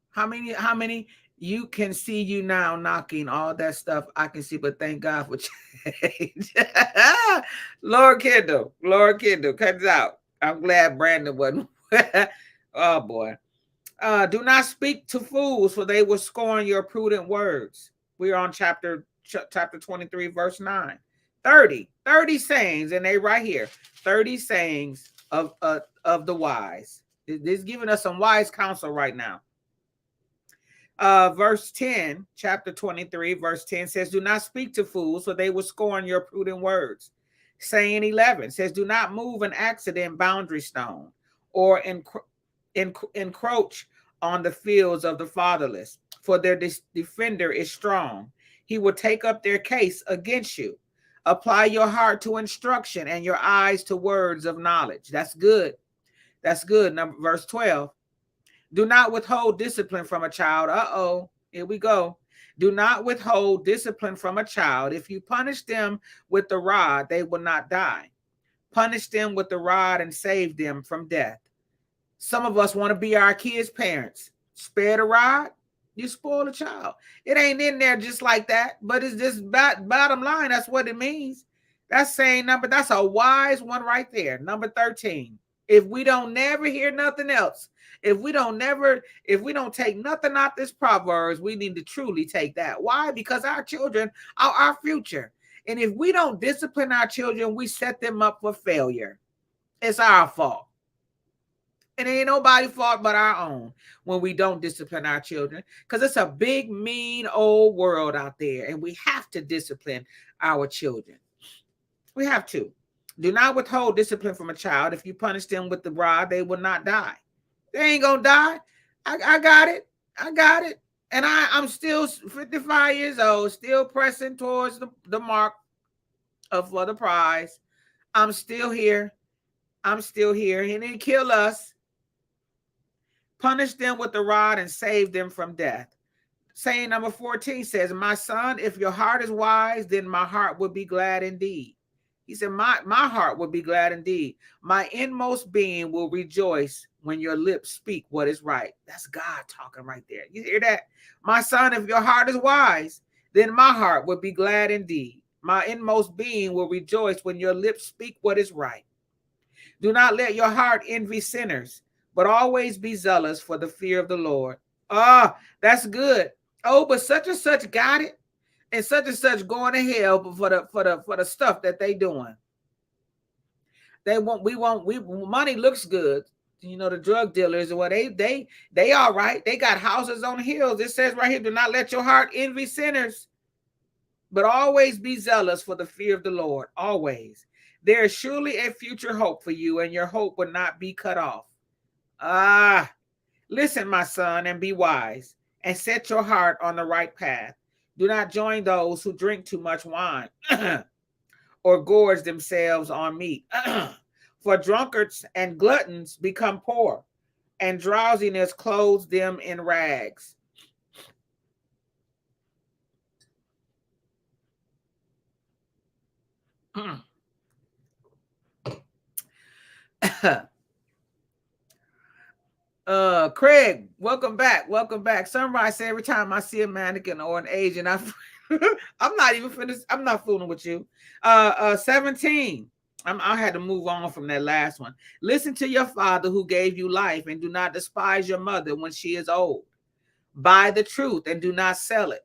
How many? You can see you now knocking, all that stuff I can see, but thank God for change. Lord Kendall, cut it out. I'm glad Brandon wasn't. Oh boy. Do not speak to fools, for they will scorn your prudent words. We are on chapter 23, verse 9. 30 sayings, and they right here. 30 sayings of the wise. This is giving us some wise counsel right now. Verse 10, chapter 23, verse 10 says, do not speak to fools, for they will scorn your prudent words. Saying 11 says, do not move an accident boundary stone or encroach on the fields of the fatherless, for their defender is strong. He will take up their case against you. Apply your heart to instruction and your eyes to words of knowledge. That's good. That's good. Verse 12. Do not withhold discipline from a child. Here we go. Do not withhold discipline from a child. If you punish them with the rod, they will not die. Punish them with the rod and save them from death. Some of us want to be our kids' parents. Spare the rod, you spoil a child. It ain't in there just like that, but it's just bottom line. That's what it means. That's saying number. That's a wise one right there. Number 13. If we don't never hear nothing else, if we don't take nothing out this Proverbs, we need to truly take that. Why? Because our children are our future. And if we don't discipline our children, we set them up for failure. It's our fault. And it ain't nobody's fault but our own when we don't discipline our children, because it's a big, mean, old world out there, and we have to discipline our children. We have to. Do not withhold discipline from a child. If you punish them with the rod, they will not die. They ain't gonna die. I got it. And I'm still 55 years old, still pressing towards the mark for the prize. I'm still here. He didn't kill us. Punish them with the rod and save them from death. Saying number 14 says, my son, if your heart is wise, then my heart will be glad indeed. He said, my heart will be glad indeed. My inmost being will rejoice when your lips speak what is right. That's God talking right there. You hear that? My son, if your heart is wise, then my heart will be glad indeed. My inmost being will rejoice when your lips speak what is right. Do not let your heart envy sinners, but always be zealous for the fear of the Lord. That's good. Oh, but such and such got it, and such going to hell for the stuff that they doing. Money looks good. You know, the drug dealers, well, they all right. They got houses on hills. It says right here, do not let your heart envy sinners, but always be zealous for the fear of the Lord. Always. There is surely a future hope for you, and your hope will not be cut off. Listen, my son, and be wise, and set your heart on the right path. Do not join those who drink too much wine or gorge themselves on meat. For drunkards and gluttons become poor, and drowsiness clothes them in rags. Craig, welcome back. Welcome back. Sunrise say every time I see a mannequin or an agent, I'm not even finished. I'm not fooling with you. 17. I had to move on from that last one. Listen to your father who gave you life, and do not despise your mother when she is old. Buy the truth and do not sell it.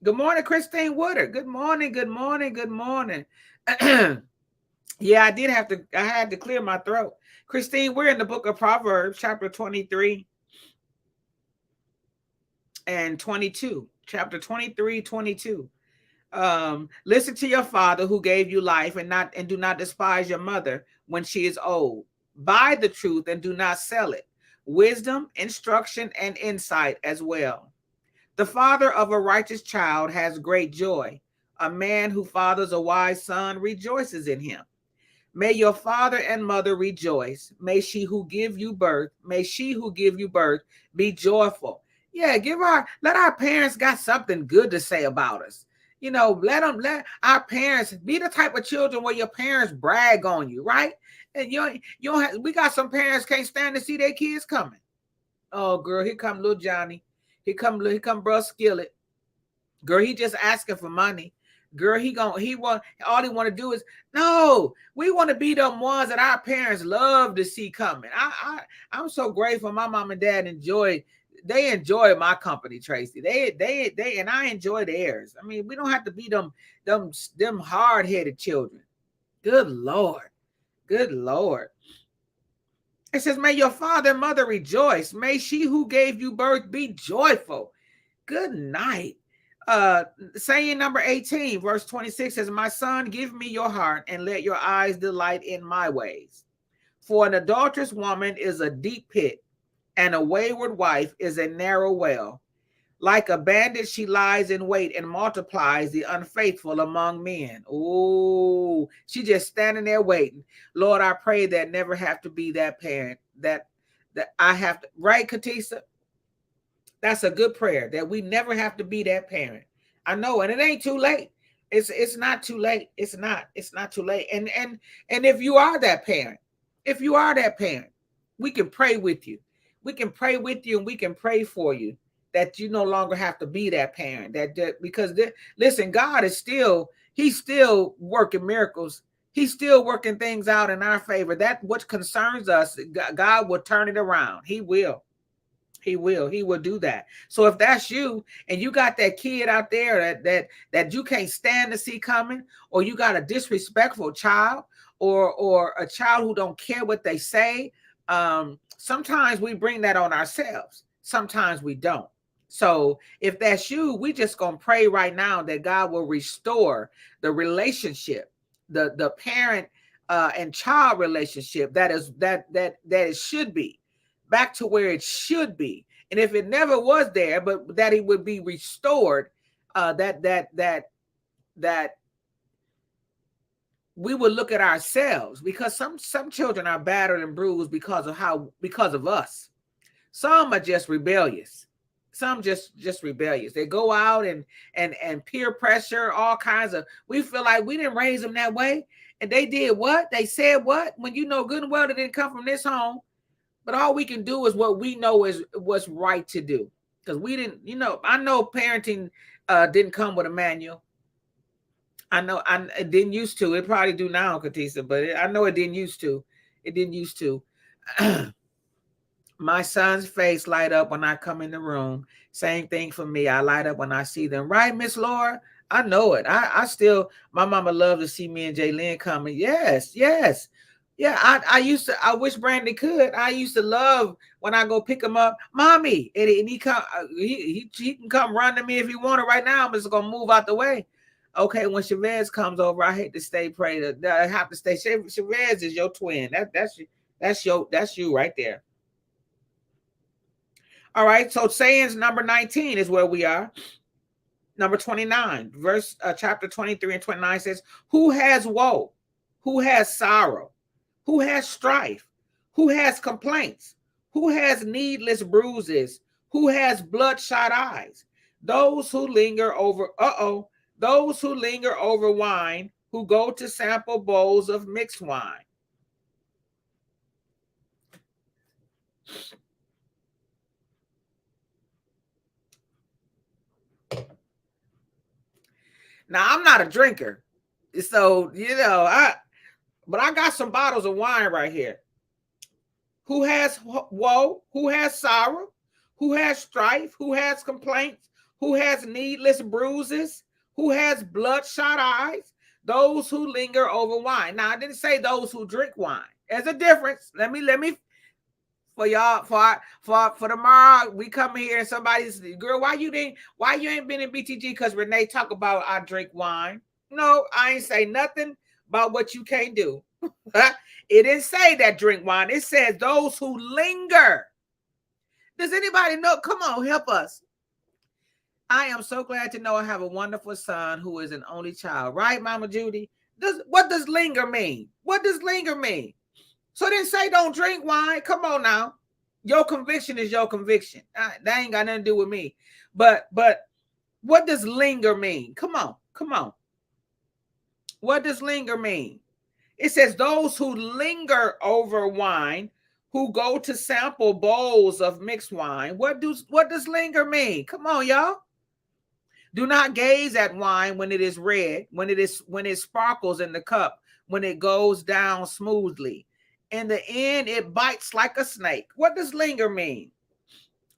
Good morning, Christine Woodard. Good morning. Good morning. Good morning. Yeah, I had to clear my throat. Christine, we're in the book of Proverbs, chapter 23 and 22. Chapter 23, 22. Listen to your father who gave you life, and do not despise your mother when she is old. Buy the truth and do not sell it. Wisdom, instruction, and insight as well. The father of a righteous child has great joy. A man who fathers a wise son rejoices in him. May your father and mother rejoice. May she who give you birth be joyful. Yeah, let our parents got something good to say about us. Let our parents be the type of children where your parents brag on you, right? And we got some parents can't stand to see their kids coming. Oh, girl, here come little Johnny. Here come bro Skillet. Girl, he just asking for money. Girl, all he want to do is, no, we want to be them ones that our parents love to see coming. I'm so grateful my mom and dad enjoy my company, Tracy. They and I enjoy theirs. I mean, we don't have to be them hard-headed children. Good Lord. Good Lord. It says, may your father and mother rejoice. May she who gave you birth be joyful. Good night. Saying number 18, verse 26 says, my son, give me your heart and let your eyes delight in my ways. For an adulterous woman is a deep pit, and a wayward wife is a narrow well. Like a bandit, she lies in wait and multiplies the unfaithful among men. Oh, she just standing there waiting. Lord, I pray that never have to be that parent that I have to, right, Katisa? That's a good prayer, that we never have to be that parent. I know, and it ain't too late. It's not too late. It's not too late. And if you are that parent, we can pray with you. We can pray with you, and we can pray for you that you no longer have to be that parent. Because listen, God is he's still working miracles. He's still working things out in our favor. That what concerns us, God will turn it around. He will. He will do that. So if that's you, and you got that kid out there that you can't stand to see coming, or you got a disrespectful child, or a child who don't care what they say, sometimes we bring that on ourselves. Sometimes we don't. So if that's you, we just gonna pray right now that God will restore the relationship, the parent and child relationship that it should be, back to where it should be. And if it never was there, but that it would be restored, that we would look at ourselves, because some children are battered and bruised because of us. Some are just rebellious. Some just rebellious. They go out and peer pressure, all kinds of, we feel like we didn't raise them that way. And they did what? They said what? When you know good and well, they didn't come from this home. But all we can do is what we know is what's right to do. Because we didn't, I know parenting didn't come with a manual. I know it didn't used to. It probably do now, Katisa, but I know it didn't used to. It didn't used to. My son's face light up when I come in the room. Same thing for me. I light up when I see them. Right, Miss Laura? I know it. I still, my mama loved to see me and Jaylyn coming. Yes. Yeah, I wish Brandon could. I used to love when I go pick him up, mommy, and he come, he can come run to me if he wanted. Right now, I'm just gonna move out the way. Okay, when Chavez comes over, I hate to stay prayed. I have to stay. Chavez is your twin. That's you right there. All right, so sayings number 19 is where we are. Number 29, chapter 23 and 29 says, who has woe? Who has sorrow? who has strife, who has complaints, who has needless bruises, who has bloodshot eyes, those who linger over, those who linger over wine, who go to sample bowls of mixed wine. Now, I'm not a drinker, so, but I got some bottles of wine right here. Who has woe, who has sorrow, who has strife, who has complaints, who has needless bruises, who has bloodshot eyes, those who linger over wine. Now, I didn't say those who drink wine. There's a difference. Let me for y'all, for tomorrow, we come here and somebody's, girl, why you ain't been in BTG? Because Renee talk about I drink wine. No, I ain't say nothing about what you can't do. It didn't say that drink wine. It says those who linger. Does anybody know? Come on, help us. I am so glad to know I have a wonderful son who is an only child. Right, Mama Judy? What does linger mean? What does linger mean? So then say don't drink wine. Come on now. Your conviction is your conviction. That ain't got nothing to do with me. But what does linger mean? Come on. What does linger mean? It says those who linger over wine, who go to sample bowls of mixed wine. What does linger mean? Come on, y'all. Do not gaze at wine when it is red, when it sparkles in the cup, when it goes down smoothly. In the end, it bites like a snake. What does linger mean?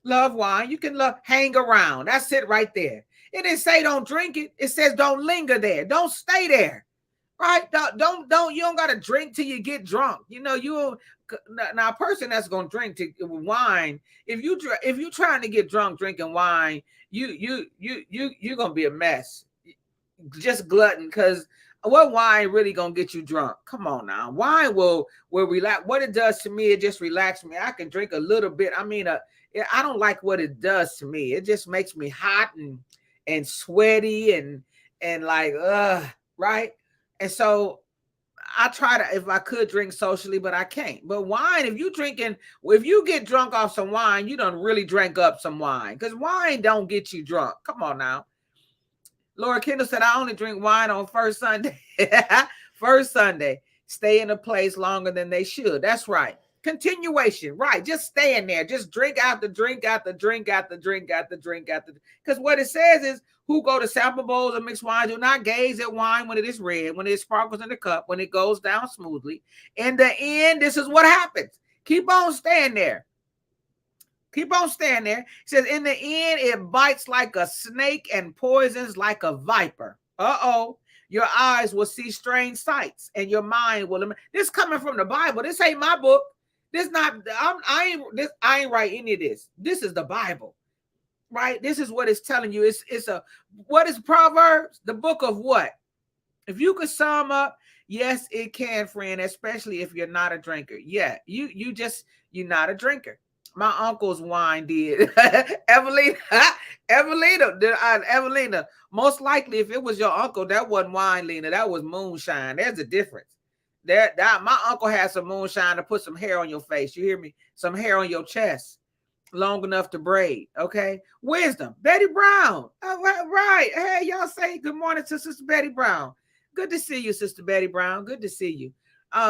Love wine. You can hang around. That's it right there. It didn't say don't drink it. It says don't linger there. Don't stay there. Right? Don't you don't gotta drink till you get drunk. Now a person that's gonna drink wine, if you trying to get drunk drinking wine, you're gonna be a mess. Just glutton, because what wine really gonna get you drunk? Come on now. Wine will relax. What it does to me, it just relaxes me. I can drink a little bit. I mean, I don't like what it does to me. It just makes me hot and sweaty and like right. And so I try to, if I could, drink socially, but I can't. But wine, if you get drunk off some wine, you done really drank up some wine, because wine don't get you drunk. Come on now. Laura Kendall said, I only drink wine on first Sunday. First Sunday. Stay in a place longer than they should. That's right. Continuation. Right. Just stay in there. Just drink after drink after drink after drink after drink after. Because what it says is, who go to sample bowls of mixed wine, do not gaze at wine when it is red, when it sparkles in the cup, when it goes down smoothly. In the end, this is what happens. Keep on staying there. Keep on staying there. It says, in the end, it bites like a snake and poisons like a viper. Your eyes will see strange sights and your mind will. This coming from the Bible. This ain't my book. This not. I ain't write any of this. This is the Bible. Right? This is what it's telling you. What is Proverbs? The book of what? If you could sum up, yes, it can, friend, especially if you're not a drinker. Yeah, you're not a drinker. My uncle's wine did. Evelina, most likely if it was your uncle, that wasn't wine, Lena. That was moonshine. There's a difference. My uncle had some moonshine to put some hair on your face. You hear me? Some hair on your chest. Long enough to braid. Okay. Wisdom. Betty Brown. Right. Hey, y'all say good morning to Sister Betty Brown. Good to see you, Sister Betty Brown. Good to see you.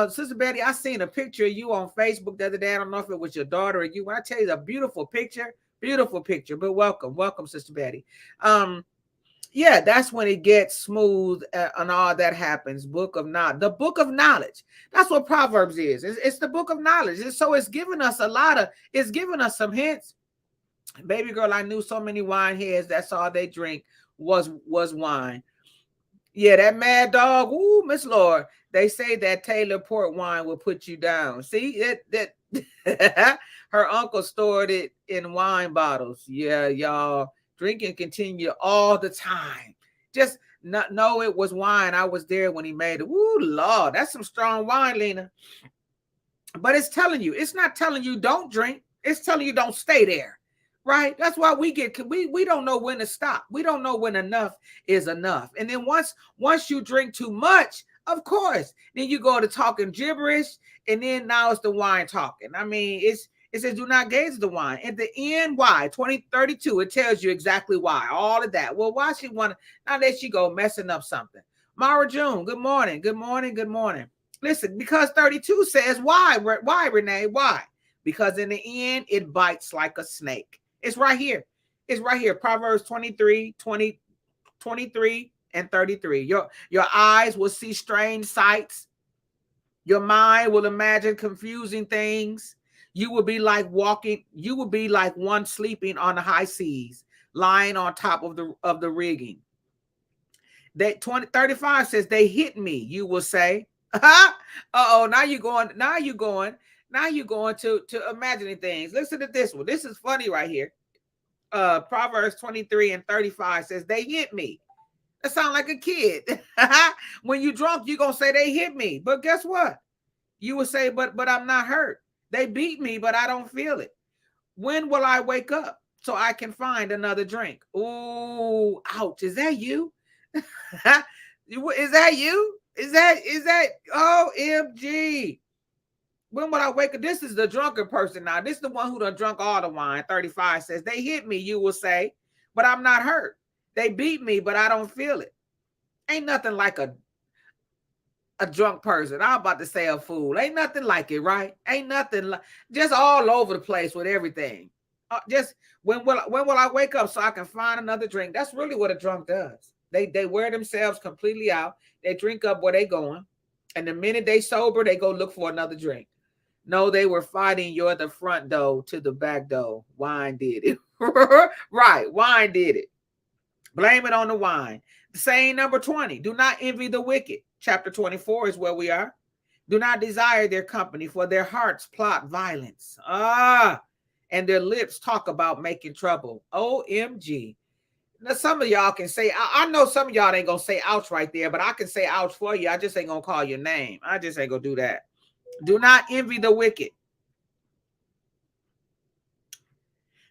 Sister Betty, I seen a picture of you on Facebook the other day. I don't know if it was your daughter or you. When I tell you, a beautiful picture, but welcome, Sister Betty. Yeah, that's when it gets smooth and all that happens. The book of knowledge. That's what Proverbs is. It's the book of knowledge. And so it's giving us it's giving us some hints. Baby girl, I knew so many wine heads. That's all they drink was wine. Yeah, that Mad Dog. Ooh, Miss Lord. They say that Taylor port wine will put you down. See that her uncle stored it in wine bottles. Yeah, y'all. Drinking continue all the time. Just not know it was wine. I was there when he made it. Woo, Lord, that's some strong wine, Lena. But it's telling you, it's not telling you don't drink. It's telling you don't stay there, right? That's why we don't know when to stop. We don't know when enough is enough. And then once you drink too much, of course, then you go to talking gibberish And then now it's the wine talking. I mean, it says do not gaze at the wine. At the end, why? 2032, it tells you exactly why. All of that. Well, why she want to, now there she go messing up something. Mara June, good morning. Good morning. Good morning. Listen, because 32 says why? Why, Renee? Why? Because in the end, it bites like a snake. It's right here. It's right here. Proverbs 23, 23 and 33. Your eyes will see strange sights. Your mind will imagine confusing things. You will be like one sleeping on the high seas, lying on top of the rigging. That 35 says they hit me. You will say, uh-oh, now you're going to imagining things. Listen to this one. This is funny right here. Proverbs 23 and 35 says they hit me. That sounds like a kid. When you drunk, you're gonna say they hit me. But guess what? You will say, but I'm not hurt. They beat me, but I don't feel it. When will I wake up so I can find another drink? Ooh, ouch. Is that you? Is that you? Is that OMG? When will I wake up? This is the drunken person now. This is the one who done drunk all the wine. 35 says, they hit me, you will say, but I'm not hurt. They beat me, but I don't feel it. Ain't nothing like a drunk person. I'm about to say a fool. Ain't nothing like it, right? Ain't nothing like, just all over the place with everything. Just when will I wake up so I can find another drink? That's really what a drunk does. They wear themselves completely out. They drink up where they going. And the minute they sober, they go look for another drink. No, they were fighting. You're the front door to the back door. Wine did it. Right. Wine did it. Blame it on the wine. Saying number 20, do not envy the wicked. Chapter 24 is where we are. Do not desire their company, for their hearts plot violence. And their lips talk about making trouble. OMG. Now, some of y'all can say, I know some of y'all ain't going to say ouch right there, but I can say ouch for you. I just ain't going to call your name. I just ain't going to do that. Do not envy the wicked.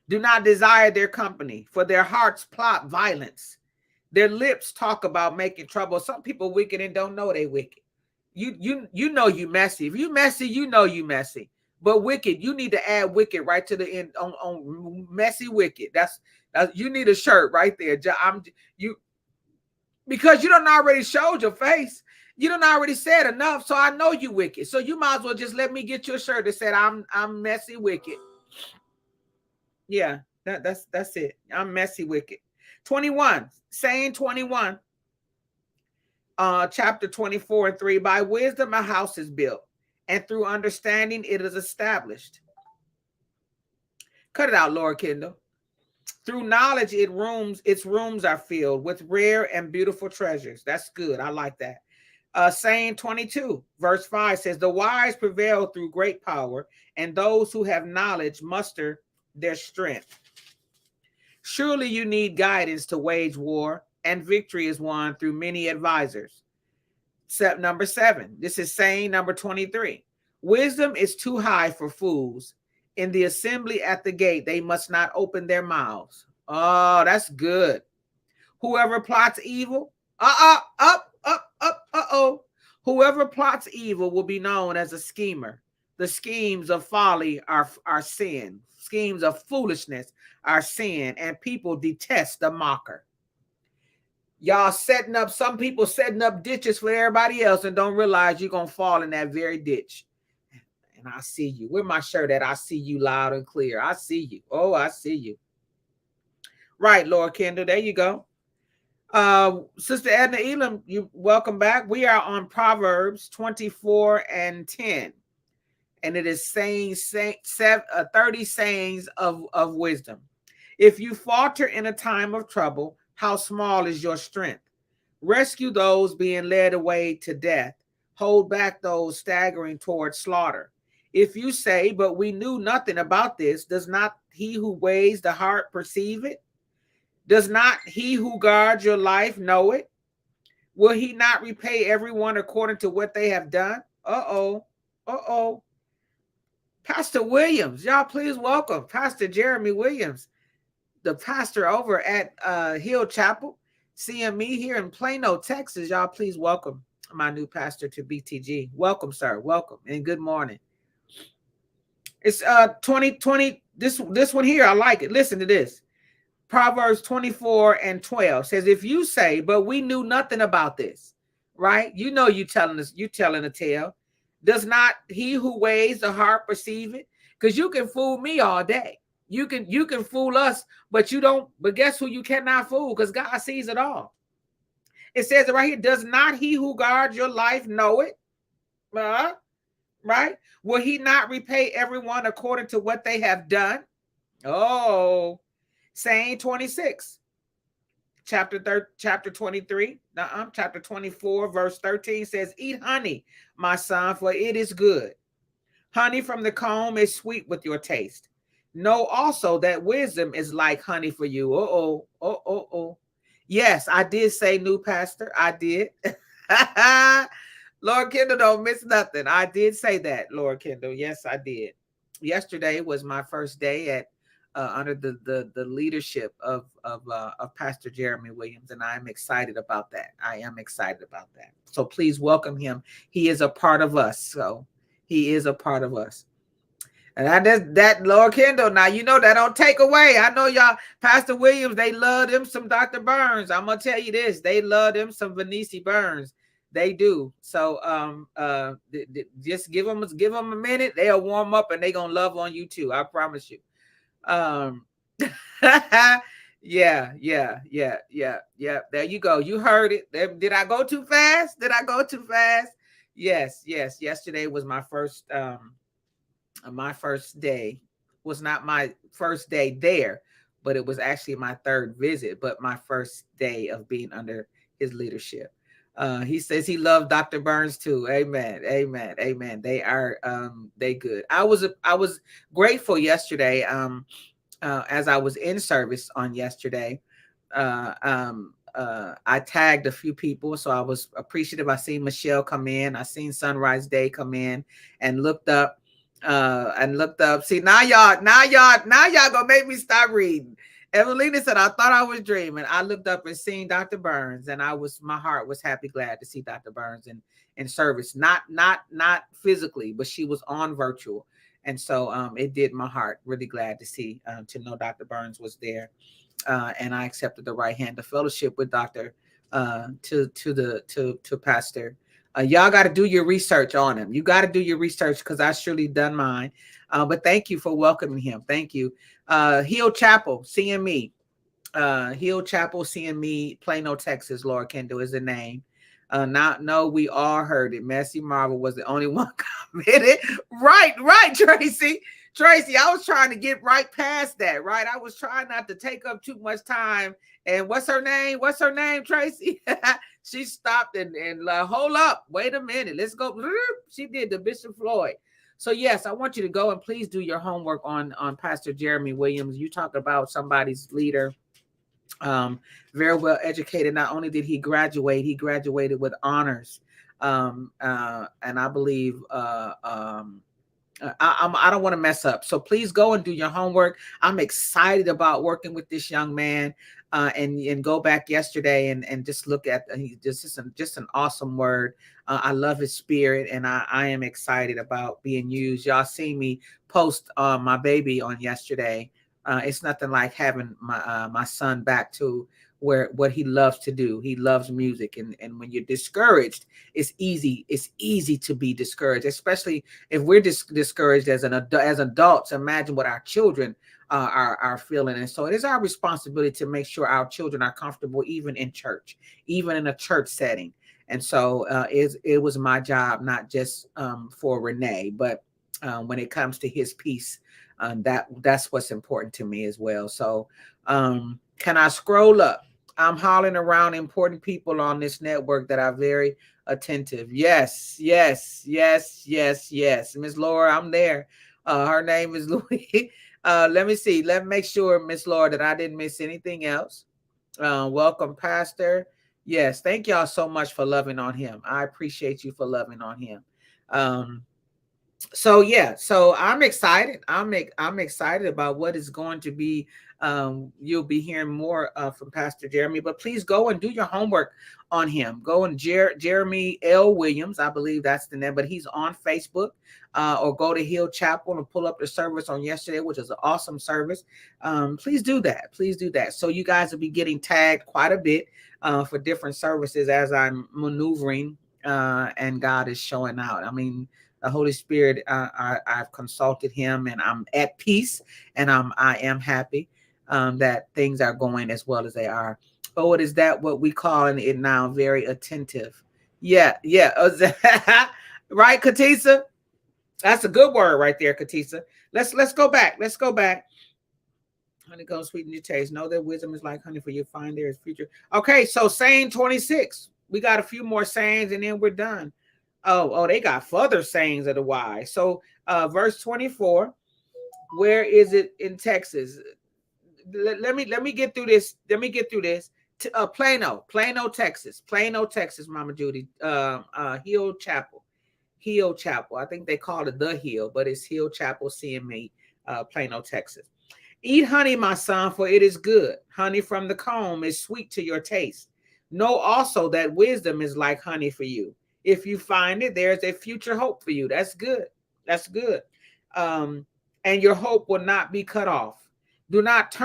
Do not desire their company, for their hearts plot violence. Their lips talk about making trouble. Some people wicked and don't know they wicked. You know you messy. If you messy, you know you messy. But wicked, you need to add wicked right to the end on messy wicked. That's you need a shirt right there. Because you done already showed your face. You done already said enough, so I know you wicked. So you might as well just let me get you a shirt that said I'm messy wicked. Yeah, that's it. I'm messy wicked. 21, saying 21. Chapter 24 and 3. By wisdom a house is built, and through understanding it is established. Cut it out, Lord Kendall. Through knowledge its rooms are filled with rare and beautiful treasures. That's good. I like that. Saying 22, verse 5 says, the wise prevail through great power, and those who have knowledge muster their strength. Surely you need guidance to wage war, and victory is won through many advisors. Number 7, this is saying number 23. Wisdom is too high for fools. In the assembly at the gate, they must not open their mouths. Oh, that's good. Whoever plots evil, whoever plots evil will be known as a schemer. The schemes of folly are sin. Schemes of foolishness are sin, and people detest the mocker. Y'all some people setting up ditches for everybody else and don't realize you're going to fall in that very ditch. And I see you. Where my shirt at? I see you loud and clear. I see you. Oh, I see you. Right, Lord Kendall. There you go. Sister Edna Elam, you welcome back. We are on Proverbs 24 and 10. And it is 30 sayings of wisdom. If you falter in a time of trouble, how small is your strength? Rescue those being led away to death. Hold back those staggering toward slaughter. If you say, but we knew nothing about this, does not he who weighs the heart perceive it? Does not he who guards your life know it? Will he not repay everyone according to what they have done? Uh-oh. Pastor Williams, y'all please welcome Pastor Jeremy Williams, the pastor over at Hill Chapel, CME here in Plano, Texas. Y'all please welcome. my new pastor to BTG. Welcome, sir. Welcome and good morning. It's 2020. This one here, I like it. Listen to this. Proverbs 24:12 says, if you say, but we knew nothing about this, right? You know, you telling a tale. Does not he who weighs the heart perceive it? Because you can fool me all day. You can fool us, but you don't. But guess who you cannot fool? Because God sees it all. It says it right here. Does not he who guards your life know it? Right? Will he not repay everyone according to what they have done? Oh, saying 26. Chapter 23, chapter 24, verse 13 says, eat honey, my son, for it is good. Honey from the comb is sweet with your taste. Know also that wisdom is like honey for you. Oh. Yes, I did say new pastor. I did. Lord Kendall, don't miss nothing. I did say that, Lord Kendall. Yes, I did. Yesterday was my first day at under the leadership of Pastor Jeremy Williams, and I am excited about that. I am excited about that. So please welcome him. He is a part of us. So he is a part of us. And that Lord Kendall. Now you know that don't take away. I know y'all, Pastor Williams, they love them some Dr. Burns. I'm gonna tell you this, they love them some Venice Burns. They do. So just give them a minute. They'll warm up and they gonna love on you too. I promise you. Yeah. There you go. You heard it. Did I go too fast? Yes. Yesterday was my first day. Was not my first day there, but it was actually my third visit, but my first day of being under his leadership. He says he loved Dr. Burns too. Amen. They are they good. I was grateful yesterday. As I was in service on yesterday, I tagged a few people, so I was appreciative. I seen Michelle come in. I seen Sunrise Day come in, and looked up. See, now y'all gonna make me stop reading. Evelina said, I thought I was dreaming. I looked up and seen Dr. Burns, and my heart was happy, glad to see Dr. Burns in service. Not physically, but she was on virtual. And so it did my heart really glad to see, to know Dr. Burns was there. And I accepted the right hand of fellowship with Dr. To Pastor. Y'all got to do your research on him. You got to do your research, because I surely done mine. But thank you for welcoming him. Thank you. Hill Chapel, CME. Hill Chapel, CME, Plano, Texas. Lord Kendall is the name. No, we all heard it. Messi Marvel was the only one committed. Right, Tracy. I was trying to get right past that, right? I was trying not to take up too much time. And what's her name, Tracy? She stopped and hold up. Wait a minute. Let's go. She did the Bishop Floyd. So yes, I want you to go and please do your homework on Pastor Jeremy Williams. You talk about somebody's leader. Very well educated. Not only did he graduated with honors. And I believe I don't want to mess up. So please go and do your homework. I'm excited about working with this young man. And go back yesterday and just look at just an awesome word. I love his spirit, and I am excited about being used. Y'all see me post my baby on yesterday. It's nothing like having my son back to what he loves to do. He loves music, and when you're discouraged, it's easy to be discouraged, especially if we're discouraged as adults. Imagine what our children are feeling. And so it is our responsibility to make sure our children are comfortable, even in church, even in a church setting. And so it was my job, not just for Renee, but when it comes to his peace, that's what's important to me as well. So can I scroll up? I'm hollering around important people on this network that are very attentive. Yes. Miss Laura, I'm there. Her name is Louis. Let me see. Let me make sure, Miss Laura, that I didn't miss anything else. Welcome, Pastor. Yes, thank y'all so much for loving on him. I appreciate you for loving on him. So yeah, so I'm excited. I'm excited about what is going to be. You'll be hearing more from Pastor Jeremy, but please go and do your homework on him. Go and Jeremy L. Williams, I believe that's the name, but he's on Facebook. Or go to Hill Chapel and pull up the service on yesterday, which is an awesome service. Please do that. Please do that. So you guys will be getting tagged quite a bit for different services as I'm maneuvering, and God is showing out. I mean, the Holy Spirit, I've consulted him, and I'm at peace, and I am happy that things are going as well as they are. Oh, it is that what we call it now? Very attentive. Yeah, yeah. Right, Katisa? That's a good word right there, Katisa. Let's go back. Let's go back. Honey goes sweeten your taste. Know that wisdom is like honey, for you find there is future. Okay, so saying 26. We got a few more sayings and then we're done. Oh, they got further sayings of the wise. So verse 24, where is it in Texas? Let me get through this. Let me get through this. Plano, Texas. Plano, Texas, Mama Judy. Hill Chapel. Hill Chapel. I think they call it the Hill, but it's Hill Chapel CME, Plano, Texas. Eat honey, my son, for it is good. Honey from the comb is sweet to your taste. Know also that wisdom is like honey for you. If you find it, there's a future hope for you. That's good. That's good. And your hope will not be cut off. Do not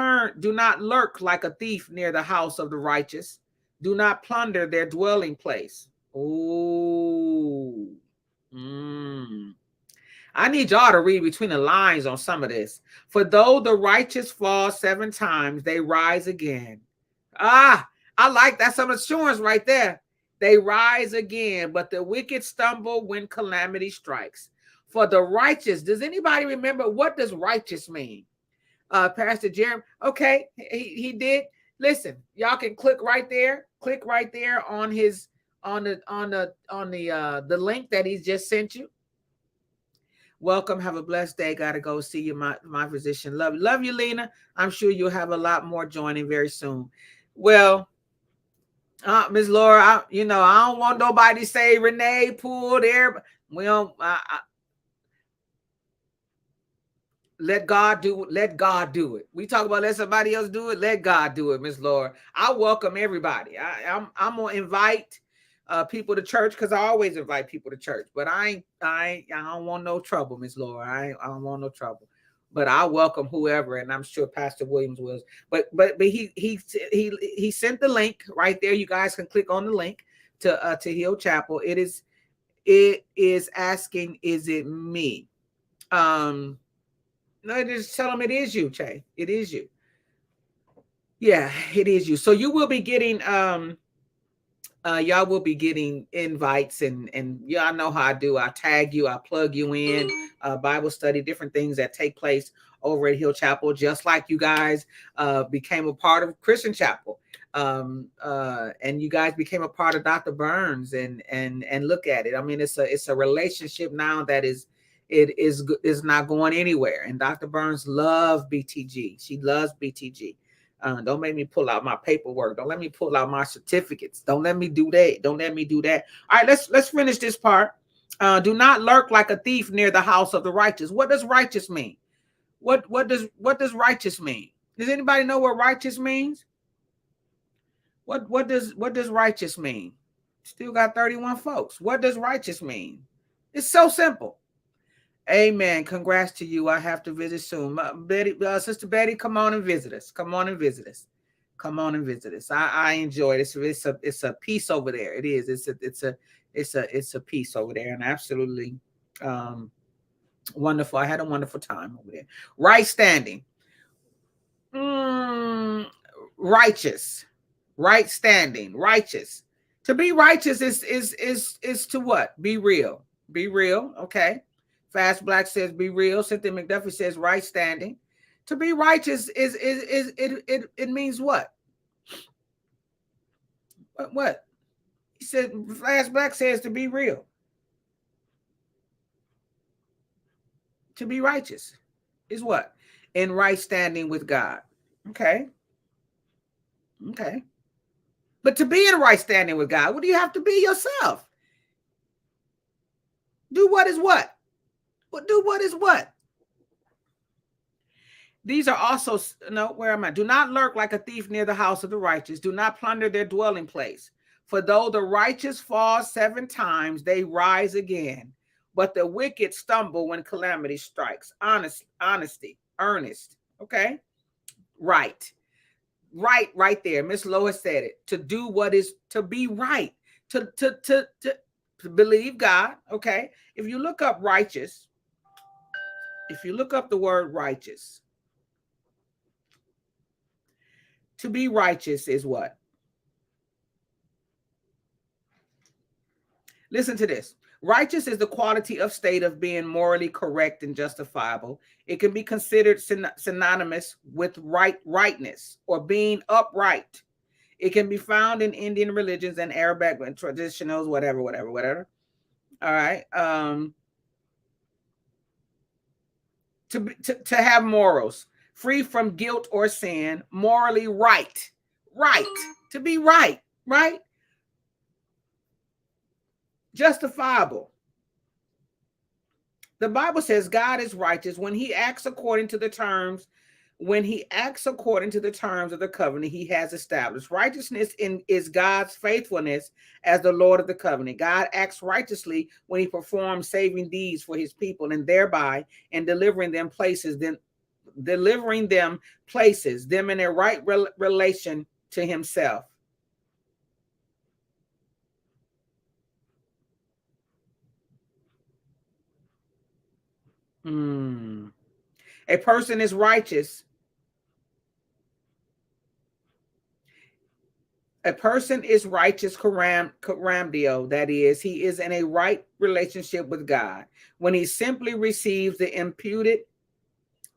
lurk like a thief near the house of the righteous. Do not plunder their dwelling place. Oh. I need y'all to read between the lines on some of this. For though the righteous fall 7 times, they rise again. I like that. Some assurance right there. They rise again, but the wicked stumble when calamity strikes. For the righteous, does anybody remember what does righteous mean? Pastor Jeremy. Okay, he did. Listen, y'all can click right there. Click right there on his the link that he's just sent you. Welcome. Have a blessed day. Got to go see you, my physician. Love you, Lena. I'm sure you'll have a lot more joining very soon. Well, Miss Laura, I don't want nobody to say Renee pulled there. Well, let God do it. We talk about let somebody else do it. Let God do it, Miss Laura. I welcome everybody. I'm gonna invite people to church because I always invite people to church. But I don't want no trouble, Miss Laura. I don't want no trouble. But I welcome whoever, and I'm sure Pastor Williams was. But he sent the link right there. You guys can click on the link to Hill Chapel. It is asking, is it me? No, just tell them it is you, Che. It is you. Yeah, it is you. So you will be getting y'all will be getting invites, and y'all know how I do. I tag you, I plug you in, Bible study, different things that take place over at Hill Chapel, just like you guys became a part of Christian Chapel. And you guys became a part of Dr. Burns, and look at it. I mean, it's a relationship now that is not going anywhere. And Dr. Burns loves BTG. She loves BTG. Don't make me pull out my paperwork. Don't let me pull out my certificates. Don't let me do that. Don't let me do that. All right, let's finish this part. Do not lurk like a thief near the house of the righteous. What does righteous mean? What does righteous mean? Does anybody know what righteous means? What does righteous mean? Still got 31 folks. What does righteous mean? It's so simple. Amen. Congrats to you. I have to visit soon. Sister Betty, come on and visit us. Come on and visit us. Come on and visit us. I enjoy it. It's a piece over there. It is. It's a piece over there, and absolutely wonderful. I had a wonderful time over there. Right standing. Righteous. Right standing. Righteous. To be righteous is to what? Be real. Be real. Okay. Fast Black says be real. Cynthia McDuffie says right standing. To be righteous is it means what? What? He said Fast Black says to be real. To be righteous is what? In right standing with God. Okay. Okay. But to be in right standing with God, what do you have to be yourself? Do what is what? Do what is what? These are also, no, where am I? Do not lurk like a thief near the house of the righteous. Do not plunder their dwelling place. For though the righteous fall 7 times, they rise again. But the wicked stumble when calamity strikes. Honesty, earnest. Okay? Right. Right there. Miss Lois said it. To do what is, to be right. To believe God. Okay? If you look up righteous, if you look up the word righteous, to be righteous is what? Listen to this. Righteous is the quality of state of being morally correct and justifiable. It can be considered synonymous with rightness or being upright. It can be found in Indian religions and Arabic and traditionals, whatever. All right. To have morals, free from guilt or sin, morally right. To be right. Justifiable. The Bible says God is righteous when he acts according to the terms of the covenant he has established. Righteousness is God's faithfulness as the Lord of the covenant. God acts righteously when he performs saving deeds for his people and thereby and delivering them them in a right relation to himself. A person is righteous. A person is righteous, karamdio, that is, he is in a right relationship with God when he simply receives the imputed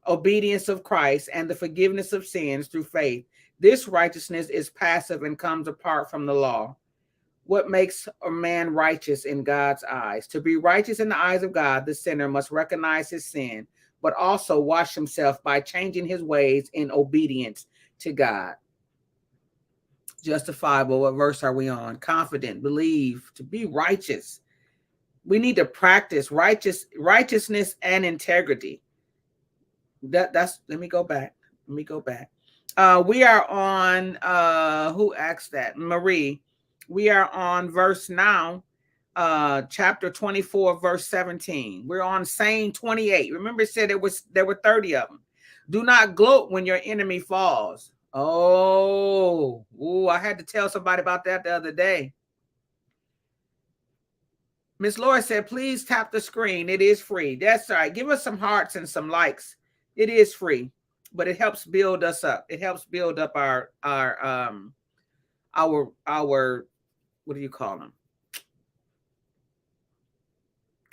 obedience of Christ and the forgiveness of sins through faith. This righteousness is passive and comes apart from the law. What makes a man righteous in God's eyes? To be righteous in the eyes of God, the sinner must recognize his sin, but also wash himself by changing his ways in obedience to God. Justifiable. What verse are we on? Confident, believe, to be righteous. We need to practice righteousness and integrity. That's let me go back. We are on who asked that? Marie. We are on verse now, chapter 24, verse 17. We're on saying 28. Remember, it said there were 30 of them. Do not gloat when your enemy falls. Oh, I had to tell somebody about that the other day. Miss Laura said, please tap the screen. It is free. That's right. Give us some hearts and some likes. It is free, but it helps build us up. It helps build up our what do you call them?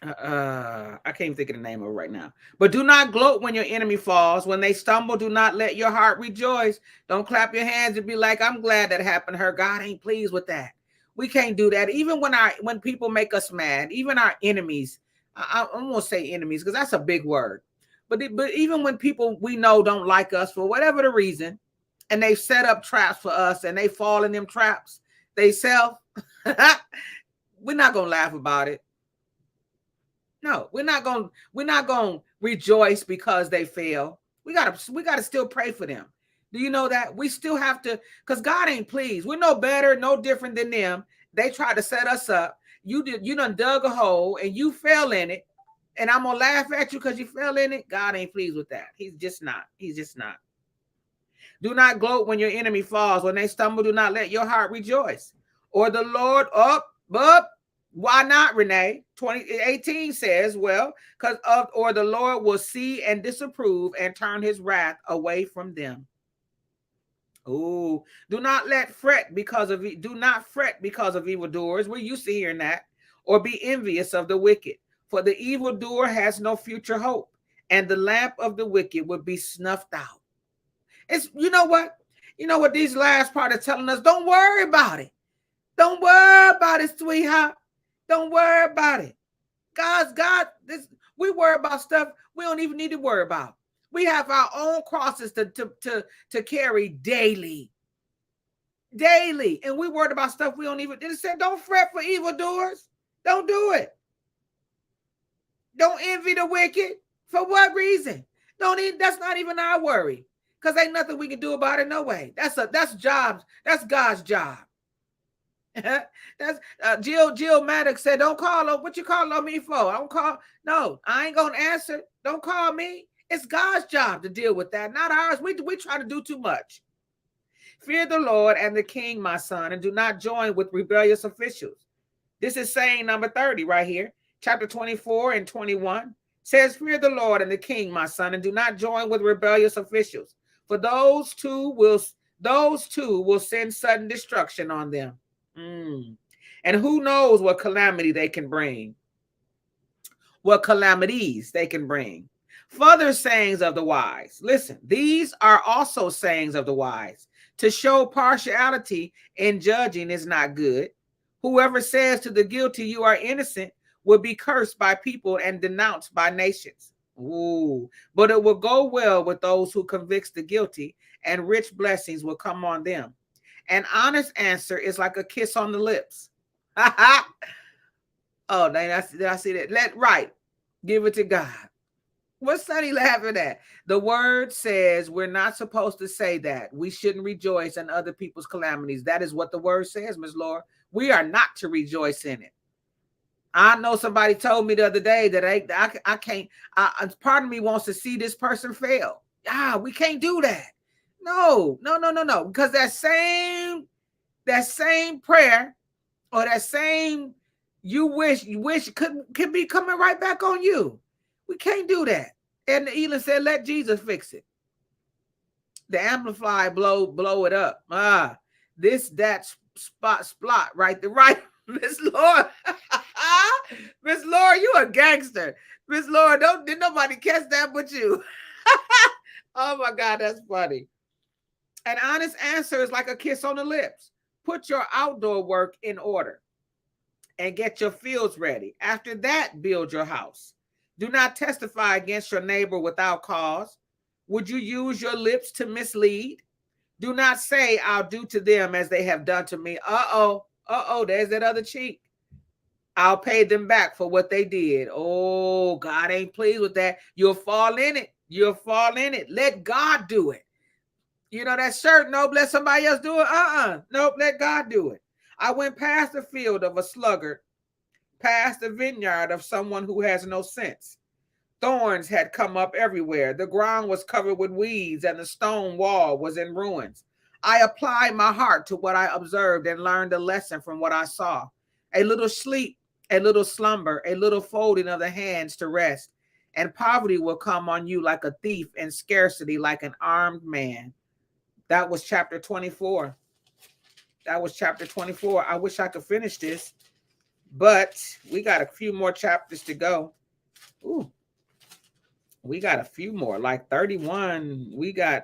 I can't think of the name of it right now. But do not gloat when your enemy falls. When they stumble, do not let your heart rejoice. Don't clap your hands and be like, I'm glad that happened to her. God ain't pleased with that. We can't do that. Even when people make us mad, even our enemies, I won't say enemies because that's a big word. But even when people we know don't like us for whatever the reason, and they've set up traps for us and they fall in them traps, they self, we're not going to laugh about it. No, we're not going to rejoice because they fail. We got to still pray for them. Do you know that? We still have to, because God ain't pleased. We're no better, no different than them. They tried to set us up. You done dug a hole and you fell in it. And I'm going to laugh at you because you fell in it. God ain't pleased with that. He's just not. Do not gloat when your enemy falls. When they stumble, do not let your heart rejoice. Or the Lord up. Why not, Renee? 2018 says, well, or the Lord will see and disapprove and turn his wrath away from them. Oh, do not fret because of evildoers. We're used to hearing that. Or be envious of the wicked. For the evildoer has no future hope, and the lamp of the wicked would be snuffed out. It's you know what these last part are telling us. Don't worry about it. Don't worry about it, sweetheart. Don't worry about it. We worry about stuff we don't even need to worry about. We have our own crosses to carry daily. And we worried about stuff we don't even. It said, don't fret for evildoers. Don't do it. Don't envy the wicked. For what reason? Don't even, that's not even our worry. Because ain't nothing we can do about it, no way. That's jobs. That's God's job. That's Jill Maddox said, don't call on what you calling on me for. I don't call. No, I ain't gonna answer. Don't call me. It's God's job to deal with that, not ours. We try to do too much. Fear the Lord and the king, my son, and do not join with rebellious officials. This is saying number 30 right here. Chapter 24 and 21 says, fear the Lord and the king, my son, and do not join with rebellious officials. For those two will send sudden destruction on them. And who knows what calamity they can bring, what calamities they can bring. Further sayings of the wise. Listen, these are also sayings of the wise. To show partiality in judging is not good. Whoever says to the guilty, you are innocent, will be cursed by people and denounced by nations. Ooh, but it will go well with those who convicts the guilty, and rich blessings will come on them. An honest answer is like a kiss on the lips. Oh, did I see that? Right. Give it to God. What's Sonny laughing at? The word says we're not supposed to say that. We shouldn't rejoice in other people's calamities. That is what the word says, Ms. Laura. We are not to rejoice in it. I know somebody told me the other day that I can't. Part of me wants to see this person fail. We can't do that. No. Because that same prayer or that same you wish could be coming right back on you. We can't do that. And Elon said, let Jesus fix it. The amplify blow it up. That spot right there. Right. Miss Laura. Miss Laura, you a gangster. Miss Laura, did nobody catch that but you. Oh my God, that's funny. An honest answer is like a kiss on the lips. Put your outdoor work in order and get your fields ready. After that, build your house. Do not testify against your neighbor without cause. Would you use your lips to mislead? Do not say, I'll do to them as they have done to me. There's that other cheek. I'll pay them back for what they did. Oh, God ain't pleased with that. You'll fall in it. Let God do it. You know that shirt, nope, let somebody else do it. Nope, let God do it. I went past the field of a sluggard, past the vineyard of someone who has no sense. Thorns had come up everywhere. The ground was covered with weeds and the stone wall was in ruins. I applied my heart to what I observed and learned a lesson from what I saw. A little sleep, a little slumber, a little folding of the hands to rest, and poverty will come on you like a thief and scarcity like an armed man. That was chapter 24. I wish I could finish this, but we got a few more chapters to go. Ooh, we got a few more, like 31.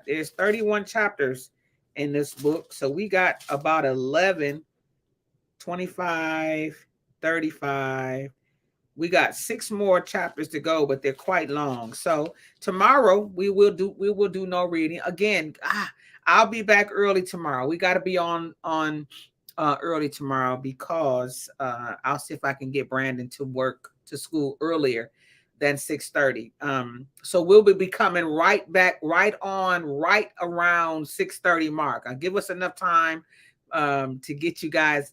There's 31 chapters in this book. So we got about 11, 25, 35. We got 6 more chapters to go, but they're quite long. So tomorrow we will do no reading. Again, I'll be back early tomorrow. We got to be on early tomorrow because I'll see if I can get Brandon to school earlier than 6:30. So we'll be coming right around 6:30 mark. I'll give us enough time to get you guys.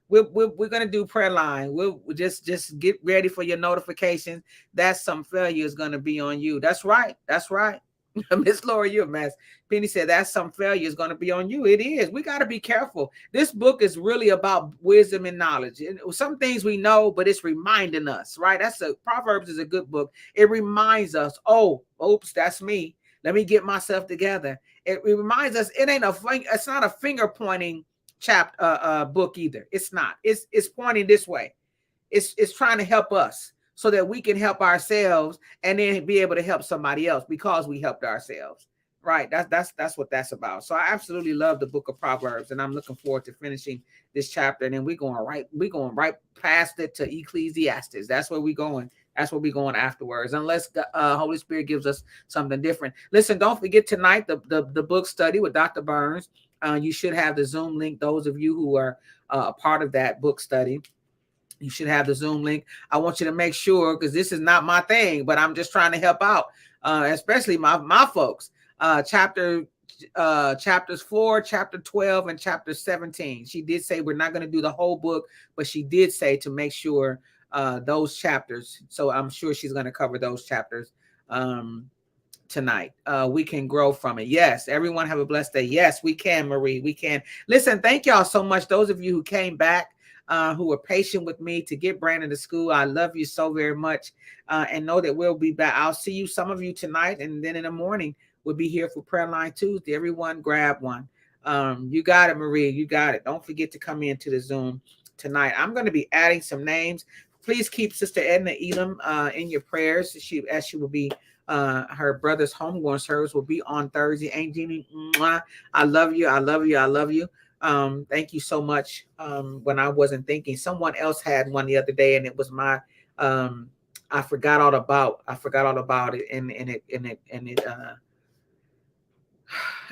We're gonna do prayer line. We'll just get ready for your notifications. That some failure is gonna be on you. That's right. Miss Laura, you're a mess. Penny said that some failure is going to be on you. It is. We got to be careful. This book is really about wisdom and knowledge. And some things we know, but it's reminding us, right? Proverbs is a good book. It reminds us, oops, that's me. Let me get myself together. It reminds us it's not a finger pointing book either. It's not. It's pointing this way. It's trying to help us, so that we can help ourselves and then be able to help somebody else because we helped ourselves. Right. That's what that's about. So I absolutely love the book of Proverbs, and I'm looking forward to finishing this chapter. And then we're going right past it to Ecclesiastes. That's where we're going. That's where we're going afterwards, unless the Holy Spirit gives us something different. Listen, don't forget tonight the book study with Dr. Burns. You should have the Zoom link. Those of you who are a part of that book study. You should have the Zoom link. I want you to make sure, because this is not my thing, but I'm just trying to help out, especially my folks. Chapters 4, chapter 12, and chapter 17. She did say we're not going to do the whole book, but she did say to make sure those chapters. So I'm sure she's going to cover those chapters tonight. We can grow from it. Yes, everyone have a blessed day. Yes, we can, Marie. We can. Listen, thank y'all so much. Those of you who came back, who were patient with me to get Brandon to school. I love you so very much, and know that we'll be back. I'll see you, some of you tonight, and then in the morning we'll be here for Prayer Line Tuesday. Everyone grab one. You got it, Maria. You got it. Don't forget to come into the Zoom tonight. I'm going to be adding some names. Please keep Sister Edna Elam in your prayers. She will be her brother's homegoing service will be on Thursday. Aunt Jeannie, mwah, I love you. I love you. I love you. Thank you so much. When I wasn't thinking, someone else had one the other day, and it was my I forgot all about it, and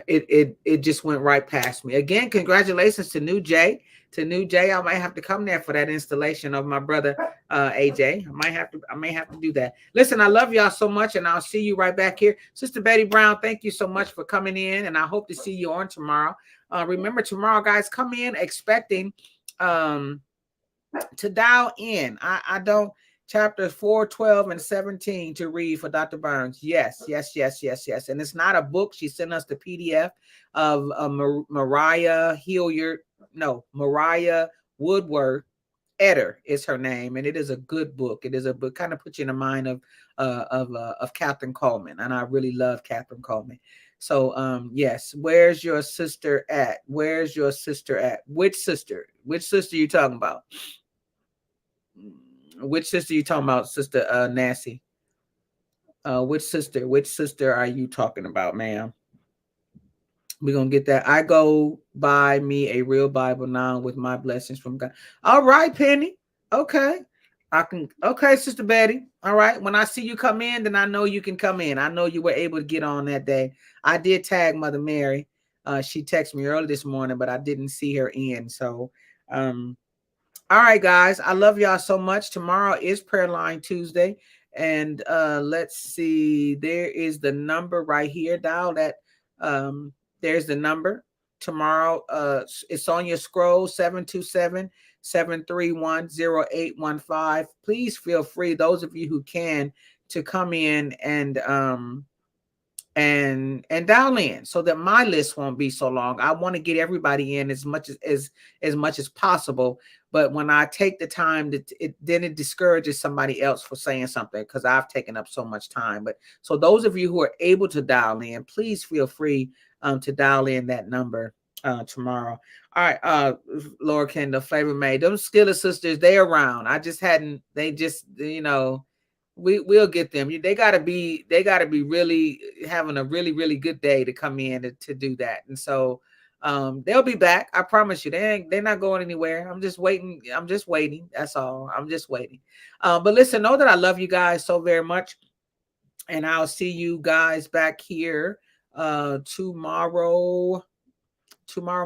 it just went right past me. Again, congratulations to New Jay. I might have to come there for that installation of my brother AJ. I may have to do that. Listen, I love y'all so much, and I'll see you right back here. Sister Betty Brown, thank you so much for coming in, and I hope to see you on tomorrow. Remember, tomorrow, guys, come in expecting to dial in. I don't chapters 4, 12, and 17 to read for Dr. Burns. Yes. And it's not a book. She sent us the PDF of Mariah Woodward Eder is her name, and it is a good book. It is a book, kind of puts you in the mind of Catherine Coleman, and I really love Catherine Coleman. So yes, where's your sister at? Which sister you talking about? Which sister you talking about, Sister Nancy? Which sister are you talking about, ma'am? We're gonna get that. I go buy me a real Bible now with my blessings from God. All right, Penny. Okay. Okay, Sister Betty. All right. When I see you come in, then I know you can come in. I know you were able to get on that day. I did tag Mother Mary. She texted me early this morning, but I didn't see her in. So all right, guys. I love y'all so much. Tomorrow is Prayer Line Tuesday. And let's see. There is the number right here. Dial that. There's the number. Tomorrow, it's on your scroll, 727-731-0815. Please feel free, those of you who can, to come in and dial in so that my list won't be so long. I want to get everybody in as much as possible. But when I take the time, then it discourages somebody else for saying something because I've taken up so much time. But so those of you who are able to dial in, please feel free to dial in that number tomorrow. All right, Laura Kendall, Flavor May, those Skillet sisters, they around. We'll get them. They gotta be really having a really good day to come in to do that. And so they'll be back. I promise you. They're not going anywhere. I'm just waiting. That's all. I'm just waiting. But listen, know that I love you guys so very much. And I'll see you guys back here tomorrow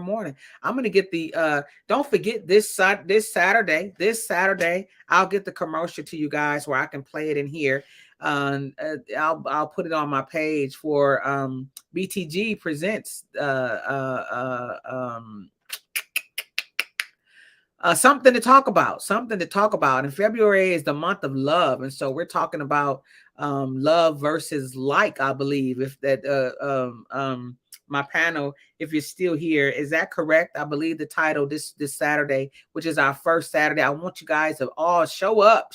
morning. I'm going to get the don't forget this Saturday I'll get the commercial to you guys where I can play it in here. I'll put it on my page for BTG presents something to talk about. And February is the month of love, and so we're talking about love versus like, I believe, if that my panel, if you're still here, is that correct? I believe the title this Saturday, which is our first Saturday, I want you guys to all show up.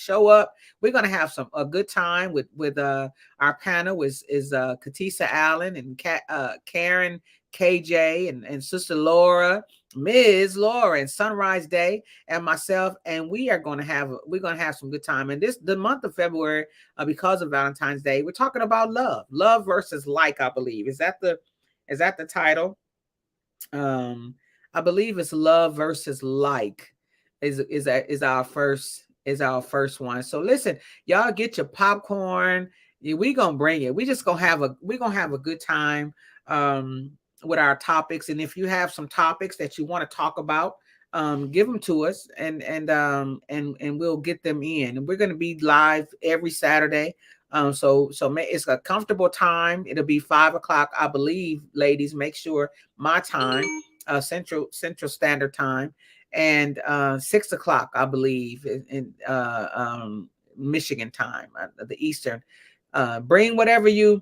We're gonna have a good time with our panel is Katisa Allen and Karen KJ and Sister Laura, Ms. Laura, and Sunrise Day, and myself, and we're gonna have some good time. And the month of February, because of Valentine's Day, we're talking about love versus like, I believe. Is that the title? I believe it's love versus like is our first one. So listen, y'all get your popcorn. We gonna bring it. We're gonna have a good time with our topics. And if you have some topics that you want to talk about, give them to us, and we'll get them in. And we're going to be live every Saturday. It's a comfortable time. It'll be 5 o'clock, I believe, ladies. Make sure my time, Central Standard Time, and 6 o'clock, I believe, in Michigan time, the Eastern. Bring whatever you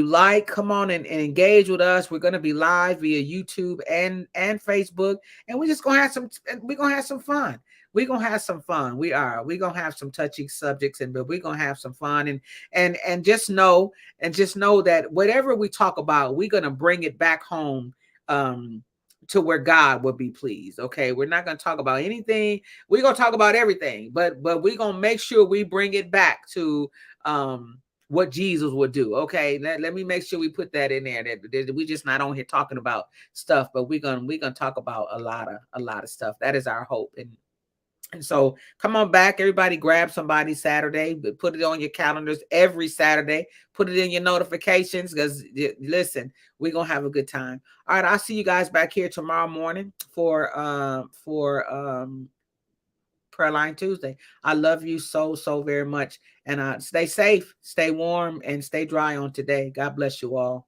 like. Come on and engage with us. We're going to be live via YouTube and Facebook, and we're just going to have some. We're going to have some fun. We're going to have some fun. We're going to have some touchy subjects, but we're going to have some fun, and just know that whatever we talk about, we're going to bring it back home, to where God will be pleased. Okay, we're not going to talk about anything. We're going to talk about everything, but we're going to make sure we bring it back to what Jesus would do. Okay, let me make sure we put that in there. That we just not on here talking about stuff, but we're gonna talk about a lot of stuff. That is our hope. And so come on back, everybody. Grab somebody Saturday, but put it on your calendars every Saturday. Put it in your notifications, because listen, we're gonna have a good time. All right, I'll see you guys back here tomorrow morning for Prayer Line Tuesday. I love you so very much, and stay safe, stay warm, and stay dry on today. God bless you all.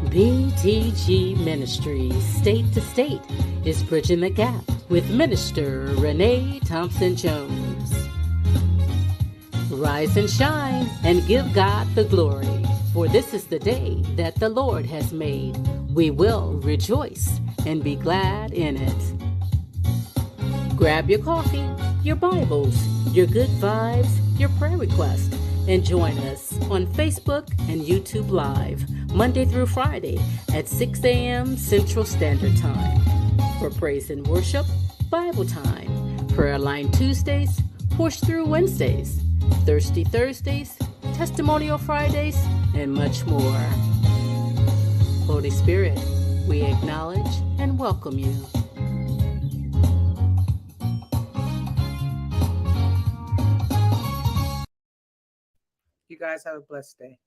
BTG Ministries, State to State, is bridging the gap with Minister Renee Thompson Jones. Rise and shine and give God the glory, for this is the day that the Lord has made. We will rejoice and be glad in it. Grab your coffee, your Bibles, your good vibes, your prayer requests, and join us on Facebook and YouTube Live, Monday through Friday at 6 a.m. Central Standard Time for praise and worship, Bible time, Prayer Line Tuesdays, Push Through Wednesdays, Thirsty Thursdays, Testimonial Fridays, and much more. Holy Spirit, we acknowledge and welcome you. You guys have a blessed day.